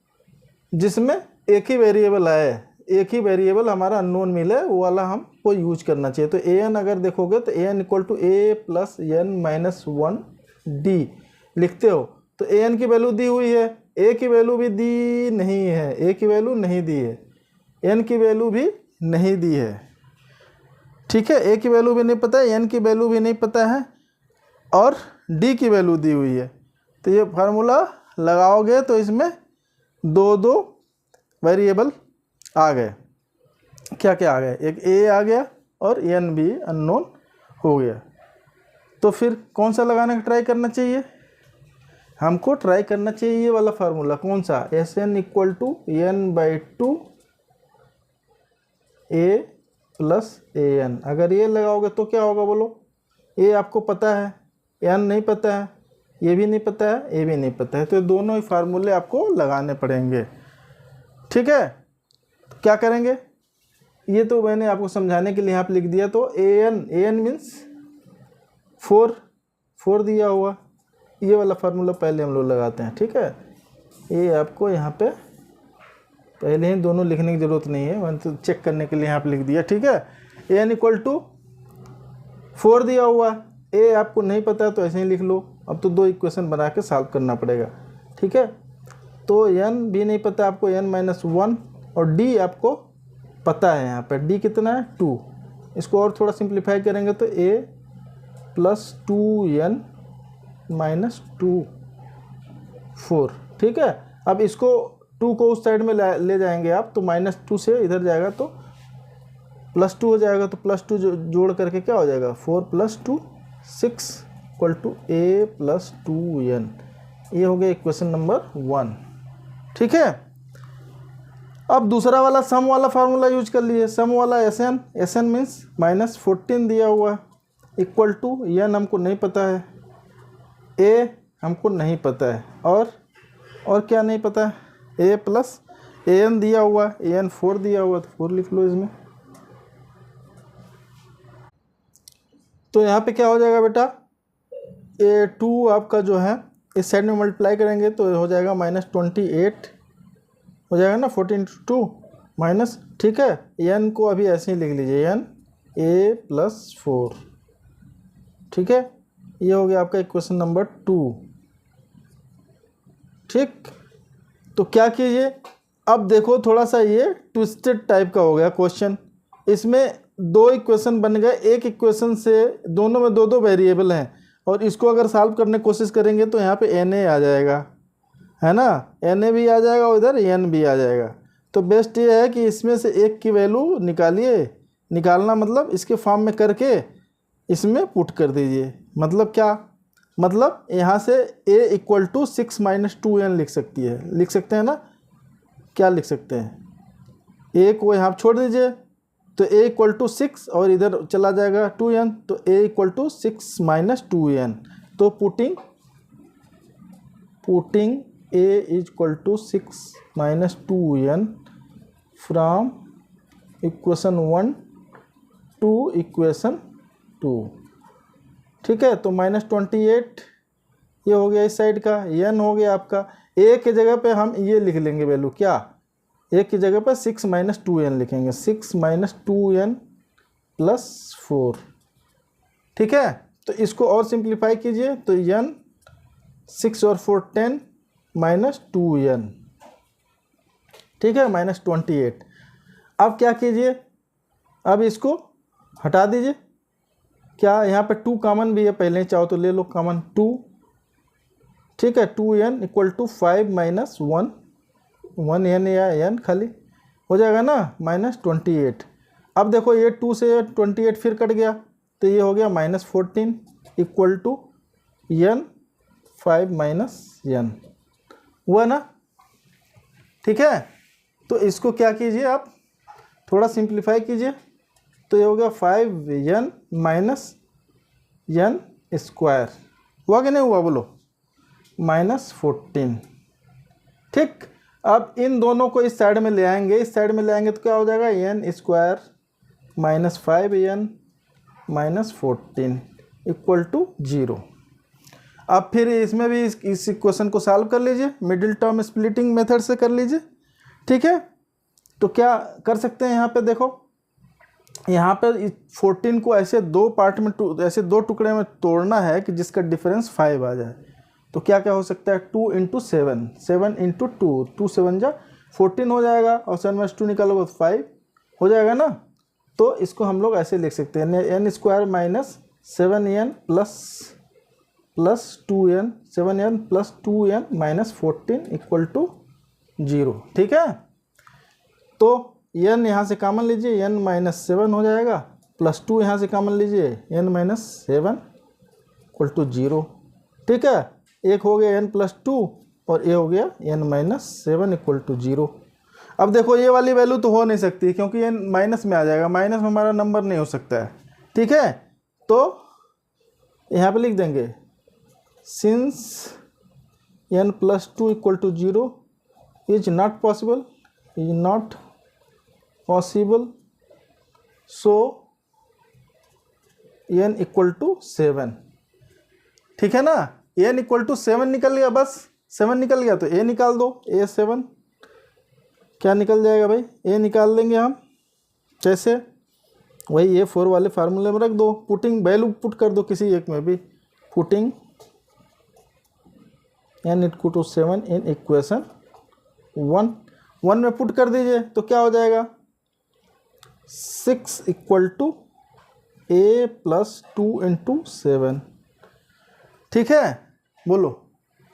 जिसमें एक ही वेरिएबल आए, एक ही वेरिएबल हमारा अननोन मिले, वो वाला हमको यूज करना चाहिए। तो ए एन अगर देखोगे तो A N equal to A plus N minus 1 D लिखते हो। तो ए एन की वैल्यू दी हुई है, ए की वैल्यू भी दी नहीं है, ए की वैल्यू नहीं दी है, एन की वैल्यू भी नहीं दी है। ठीक है, ए की वैल्यू भी नहीं पता है, एन की वैल्यू भी नहीं पता है, और डी की वैल्यू दी हुई है। तो ये फार्मूला लगाओगे तो इसमें दो दो वेरिएबल आ गए। क्या क्या आ गए? एक ए आ गया और एन भी अननोन हो गया। तो फिर कौन सा लगाने का ट्राई करना चाहिए? हमको ट्राई करना चाहिए ये वाला फार्मूला। कौन सा? S N equal to n/2 A plus A N. अगर ये लगाओगे तो क्या होगा बोलो? ए आपको पता है, एन नहीं पता है, ये भी नहीं पता है, ए भी नहीं पता है, तो दोनों ही फार्मूले आपको लगाने पड़ेंगे। ठीक है, तो क्या करेंगे? ये तो मैंने आपको समझाने के लिए यहाँ पे लिख दिया। तो ए एन मीन्स 4 4 दिया हुआ, ये वाला फार्मूला पहले हम लोग लगाते हैं, ठीक है। ये आपको यहाँ पे पहले ही दोनों लिखने की ज़रूरत नहीं है, मैंने तो चेक करने के लिए यहाँ पे लिख दिया, ठीक है। एन इक्वल टू 4 दिया हुआ, ए आपको नहीं पता तो ऐसे ही लिख लो। अब तो 2 इक्वेशन बना के सॉल्व करना पड़ेगा, ठीक है। तो एन भी नहीं पता आपको, n-1, और डी आपको पता है। यहाँ पे डी कितना है 2, इसको और थोड़ा सिंप्लीफाई करेंगे तो a + 2n-2 4, ठीक है। अब इसको 2 को उस साइड में ले जाएंगे आप, तो -2 से इधर जाएगा तो +2 हो जाएगा, तो +2 जोड़ करके क्या हो जाएगा 4 + 2 6 = a + 2n। ये हो गया इक्वेशन नंबर 1, ठीक है। अब दूसरा वाला सम वाला फार्मूला यूज कर लिए। सम वाला एस एन मीन्स -14 दिया हुआ इक्वल टू n हमको नहीं पता है, a हमको नहीं पता है, और क्या नहीं पता है, a + an दिया हुआ, an 4 दिया हुआ, तो 4 लिख लो इसमें। तो यहाँ पे क्या हो जाएगा बेटा, a2 आपका जो है इस साइड में मल्टीप्लाई करेंगे तो हो जाएगा -28 हो जाएगा ना, 14 × 2 माइनस, ठीक है। n को अभी ऐसे ही लिख लीजिए, n a + 4, ठीक है। ये हो गया आपका इक्वेशन नंबर 2, ठीक। तो क्या कीजिए, अब देखो थोड़ा सा ये ट्विस्टेड टाइप का हो गया क्वेश्चन। इसमें 2 इक्वेशन बन गए, एक इक्वेशन से दोनों में 2 वेरिएबल हैं, और इसको अगर सॉल्व करने की कोशिश करेंगे तो यहाँ पे na आ जाएगा, है ना, na भी आ जाएगा, उधर n भी आ जाएगा। तो बेस्ट ये है कि इसमें से एक की वैल्यू निकालिए, निकालना मतलब इसके फॉर्म में करके इसमें पुट कर दीजिए। मतलब क्या, मतलब यहाँ से a = 6 - 2n लिख सकते हैं ना। क्या लिख सकते हैं, a को यहाँ छोड़ दीजिए तो a = 6 और इधर चला जाएगा 2n, तो a = 6 - 2n। तो putting a = 6 - 2n from equation 1 to equation 2, ठीक है। तो -28 ये हो गया इस साइड का, n हो गया आपका। a के जगह पे हम ये लिख लेंगे वैल्यू, क्या, a की जगह पर 6 - 2n लिखेंगे, 6 - 2n + 4, ठीक है। तो इसको और सिंप्लीफाई कीजिए तो n 6 और 4 10 - 2n, ठीक है, -28। अब क्या कीजिए, अब इसको हटा दीजिए। क्या यहाँ पे 2 कॉमन भी है, पहले चाहो तो ले लो कॉमन 2, ठीक है। 2n = 5 - 1n या n खाली हो जाएगा ना, -28। अब देखो ये 2 से 28 फिर कट गया, तो ये हो गया -14 = n 5 - n हुआ ना, ठीक है। तो इसको क्या कीजिए, आप थोड़ा सिंप्लीफाई कीजिए, तो ये हो गया 5n - n² हुआ कि नहीं हुआ, बोलो, -14, ठीक। अब इन दोनों को इस साइड में ले आएंगे, इस साइड में ले आएंगे तो क्या हो जाएगा, n² - 5n - 14 = 0। अब फिर इसमें भी इस इक्वेशन को सॉल्व कर लीजिए, मिडिल टर्म स्प्लिटिंग मेथड से कर लीजिए, ठीक है। तो क्या कर सकते हैं, यहाँ पे देखो, यहाँ पर 14 को ऐसे 2 पार्ट में, ऐसे 2 टुकड़े में तोड़ना है कि जिसका डिफरेंस 5 आ जाए। तो क्या क्या हो सकता है, 2 × 7, 7 × 2, 2 7 जा 14 हो जाएगा, और 7 में 2 निकालोगे तो 5 हो जाएगा ना। तो इसको हम लोग ऐसे लिख सकते हैं, n² - 7n + 2n, 7n + 2n - 14 = 0, ठीक है। तो n यहाँ से कॉमन लीजिए, n - 7 हो जाएगा, +2 यहाँ से कॉमन लीजिए, n - 7 = 0, ठीक है। एक हो गया n + 2 और ये हो गया n - 7 = 0। अब देखो ये वाली वैल्यू तो हो नहीं सकती, क्योंकि n माइनस में आ जाएगा, माइनस में हमारा नंबर नहीं हो सकता है, ठीक है। तो यहाँ पे लिख देंगे, since n + 2 = 0 is not possible, so n = 7, ठीक है ना। n इक्वल टू 7 निकल गया, बस 7 निकल गया तो a निकाल दो, a7 क्या निकल जाएगा भाई, a निकाल लेंगे हम। कैसे, वही A4 वाले फार्मूले में रख दो, पुटिंग वैल्यू पुट कर दो किसी एक में भी, putting n equal to 7 in equation 1 में पुट कर दीजिए तो क्या हो जाएगा, 6 equal to a plus 2 into 7। ठीक है, बोलो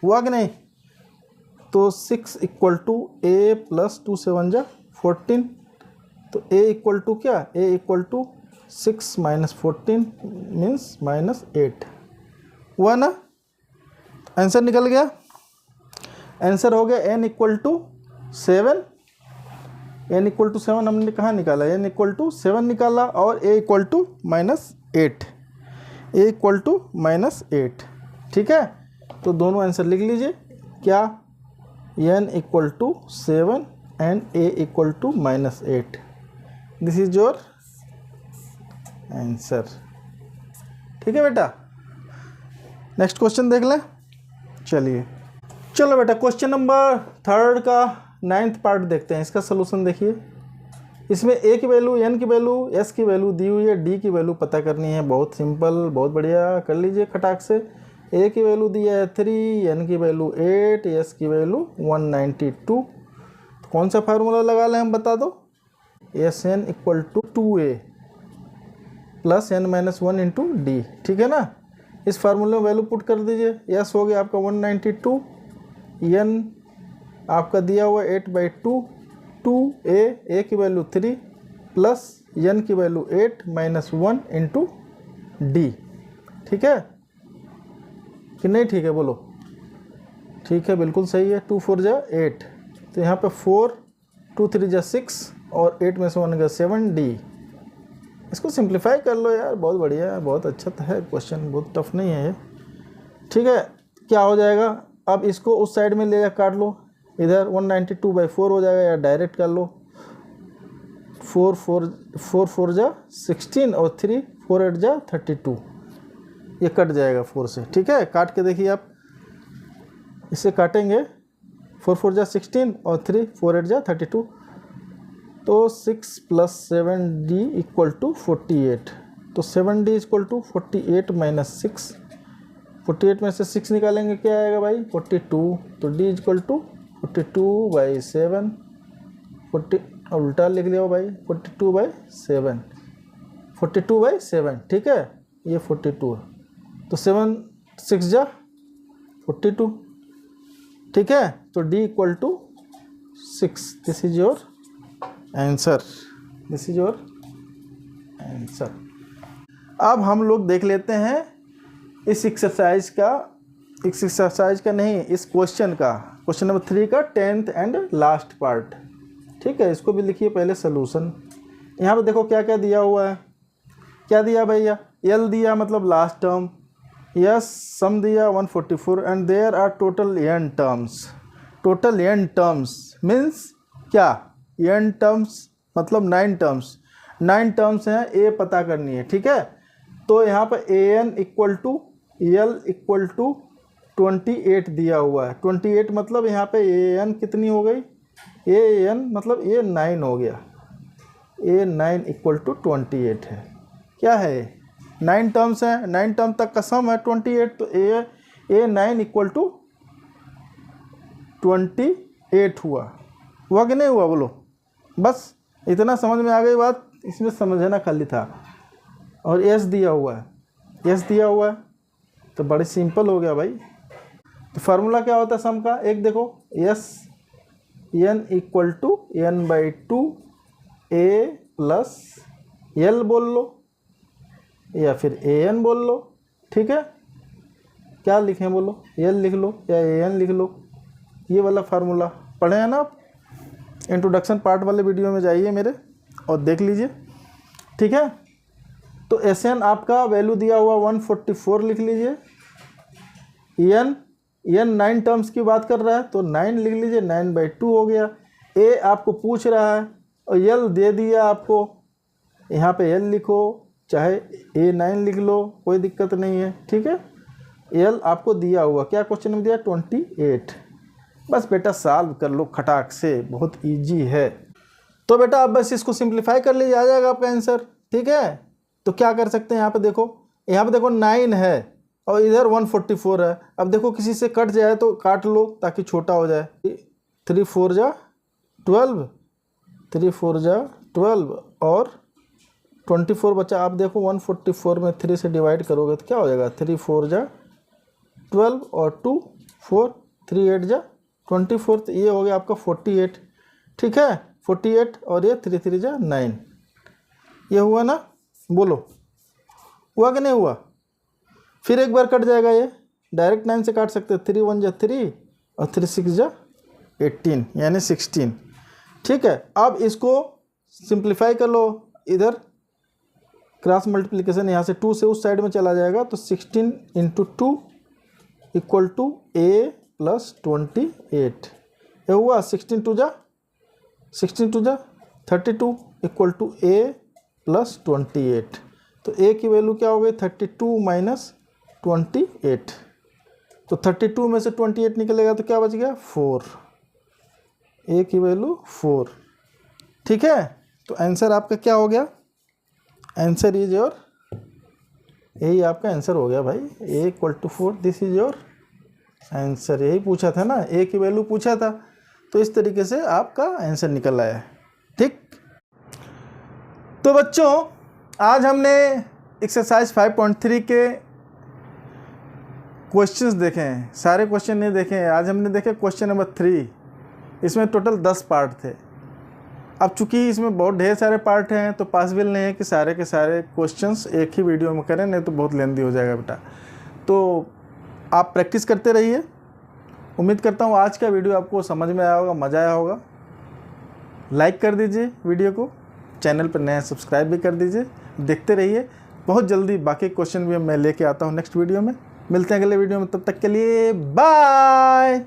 हुआ कि नहीं। तो 6 इक्वल टू a प्लस 2 7 जा 14, तो a इक्वल टू क्या, a equal to 6 minus 14 means -8 हुआ ना। आंसर निकल गया, आंसर हो गया n equal to 7। n equal to 7 हमने कहाँ निकाला, n इक्वल टू 7 निकाला, और a equal to -8, a equal to -8। ठीक है, तो दोनों आंसर लिख लीजिए, क्या, n equal to 7 and a equal to -8। This is your answer. ठीक है बेटा, नेक्स्ट क्वेश्चन देख लें। चलिए, चलो बेटा क्वेश्चन नंबर 3 का 9th पार्ट देखते हैं। इसका सलूशन देखिए, इसमें a की वैल्यू, n की वैल्यू, s की वैल्यू दी हुई है, d की वैल्यू पता करनी है। बहुत सिंपल, बहुत बढ़िया, कर लीजिए खटाक से। a की वैल्यू दी है 3, n की वैल्यू 8, s की वैल्यू 192। तो कौन सा फार्मूला लगा लें हम, बता दो। Sn equal to 2a plus n minus 1 into D. ठीक है ना, इस फार्मूले में वैल्यू पुट कर दीजिए। s हो गया आपका 192, n आपका दिया हुआ 8/2, 2a की वैल्यू 3 प्लस n की वैल्यू 8 माइनस 1 इंटू डी। ठीक है कि नहीं, ठीक है बोलो। ठीक है, बिल्कुल सही है। 2 4 जा 8, तो यहाँ पे 4, 2 3 जा 6 और 8 में से 1 गया 7, डी। इसको सिंप्लीफाई कर लो यार, बहुत बढ़िया है, बहुत अच्छा है क्वेश्चन, बहुत टफ नहीं है ये। ठीक है, क्या हो जाएगा, अब इसको उस साइड में ले जा काट लो, इधर 192/4 हो जाएगा, या डायरेक्ट कर लो। 4 4 जा 16 और 3 4 8 जा 32, ये कट जाएगा 4 से। ठीक है, काट के देखिए आप, इसे काटेंगे, 4 4 जा 16 और 3 4 8 जा 32, तो 6 प्लस 7d इक्वल टू 48। तो 7d इक्वल टू 48 माइनस 6, 48 में से 6 निकालेंगे, क्या आएगा भाई, 42। तो d इक्वल टू 42/7, 40 उल्टा लिख लिया भाई, 42/7, 42/7। ठीक है, ये 42 है, तो 7 6 जा 42। ठीक है, तो d equal to 6। This is your answer, this is your answer. अब हम लोग देख लेते हैं इस एक्सरसाइज का नहीं, इस क्वेश्चन का, क्वेश्चन नंबर 3 का 10th एंड लास्ट पार्ट। ठीक है, इसको भी लिखिए पहले सलूशन। यहाँ पे देखो क्या क्या दिया हुआ है, क्या दिया भैया, एल दिया मतलब लास्ट टर्म, यस सम दिया 144 and there are total n terms. Total n terms means क्या, n टर्म्स मतलब 9 टर्म्स, 9 टर्म्स हैं, a पता करनी है। ठीक है, तो यहाँ पर an equal to L equal to 28 दिया हुआ है। 28 मतलब यहाँ पे an कितनी हो गई, an मतलब a 9 हो गया, a 9 इक्वल टू 28 है। क्या है, 9 टर्म्स हैं, 9 टर्म तक का सम है 28, तो a 9 इक्वल टू 28 हुआ कि नहीं हुआ, बोलो। बस इतना समझ में आ गई बात, इसमें समझना खाली था। और एस दिया हुआ है, एस दिया हुआ है, तो बड़ी सिंपल हो गया भाई। तो फार्मूला क्या होता है सम का, एक देखो, S N equal to n/2 a plus L बोल लो, या फिर an बोल लो। ठीक है, क्या लिखें बोलो, एल लिख लो या an लिख लो, ये वाला फार्मूला पढ़े हैं ना आप, इंट्रोडक्शन पार्ट वाले वीडियो में जाइए मेरे और देख लीजिए। ठीक है, तो Sn आपका वैल्यू दिया हुआ 144 लिख लीजिए। n 9 टर्म्स की बात कर रहा है, तो 9 लिख लीजिए, 9/2 हो गया। a आपको पूछ रहा है और l दे दिया आपको, यहाँ पे l लिखो, चाहे a 9 लिख लो, कोई दिक्कत नहीं है। ठीक है, एल आपको दिया हुआ, क्या क्वेश्चन में दिया 28। बस बेटा सॉल्व कर लो खटाक से, बहुत इजी है। तो बेटा अब बस इसको सिंप्लीफाई कर लीजिए, आ जाएगा आपका आंसर। ठीक है, तो क्या कर सकते हैं, यहाँ पे देखो 9 है और इधर 144 है। अब देखो किसी से कट जाए तो काट लो ताकि छोटा हो जाए। 3 4 जा 12, 3 4 जा 12 और 24 बचा। आप देखो 144 में 3 से डिवाइड करोगे तो क्या हो जाएगा, 3 4 जा 12 और 2 4, 3 8 जा 24, तो ये हो गया आपका 48। ठीक है, 48 और ये 3 3 जा 9, ये हुआ ना, बोलो हुआ कि नहीं हुआ। फिर एक बार कट जाएगा, ये डायरेक्ट 9 से काट सकते हैं, 3 1 जा 3 और 3 6 जा 18 यानी 16। ठीक है, अब इसको सिंप्लीफाई कर लो, इधर क्रॉस मल्टीप्लिकेशन यहाँ से 2 से उस साइड में चला जाएगा, तो 16 × 2 इक्वल टू a + 28। ये हुआ 16 2 जा 32 इक्वल टू a + 28। तो a की वैल्यू क्या हो गई, 32 - 28। तो 32 में से 28 निकलेगा तो क्या बच गया, 4। a की वैल्यू 4। ठीक है, तो आंसर आपका क्या हो गया, आंसर इज योर, यही आपका आंसर हो गया भाई, a = 4, this is your answer. यही पूछा था ना, a की वैल्यू पूछा था, तो इस तरीके से आपका आंसर निकल आया है। ठीक, तो बच्चों आज हमने एक्सरसाइज 5.3 के क्वेश्चंस देखे हैं, सारे क्वेश्चन नहीं देखे हैं। आज हमने देखे क्वेश्चन नंबर 3, इसमें टोटल 10 पार्ट थे। अब चूंकि इसमें बहुत ढेर सारे पार्ट हैं तो पॉसिबल नहीं है कि सारे के सारे क्वेश्चंस एक ही वीडियो में करें, नहीं तो बहुत लेंदी हो जाएगा बेटा। तो आप प्रैक्टिस करते रहिए। उम्मीद करता हूँ आज का वीडियो आपको समझ में आया होगा, मज़ा आया होगा। लाइक कर दीजिए वीडियो को, चैनल पर नया सब्सक्राइब भी कर दीजिए, देखते रहिए। बहुत जल्दी बाकी क्वेश्चन भी मैं लेके आता हूँ नेक्स्ट वीडियो में। मिलते हैं अगले वीडियो में, तब तक के लिए बाय।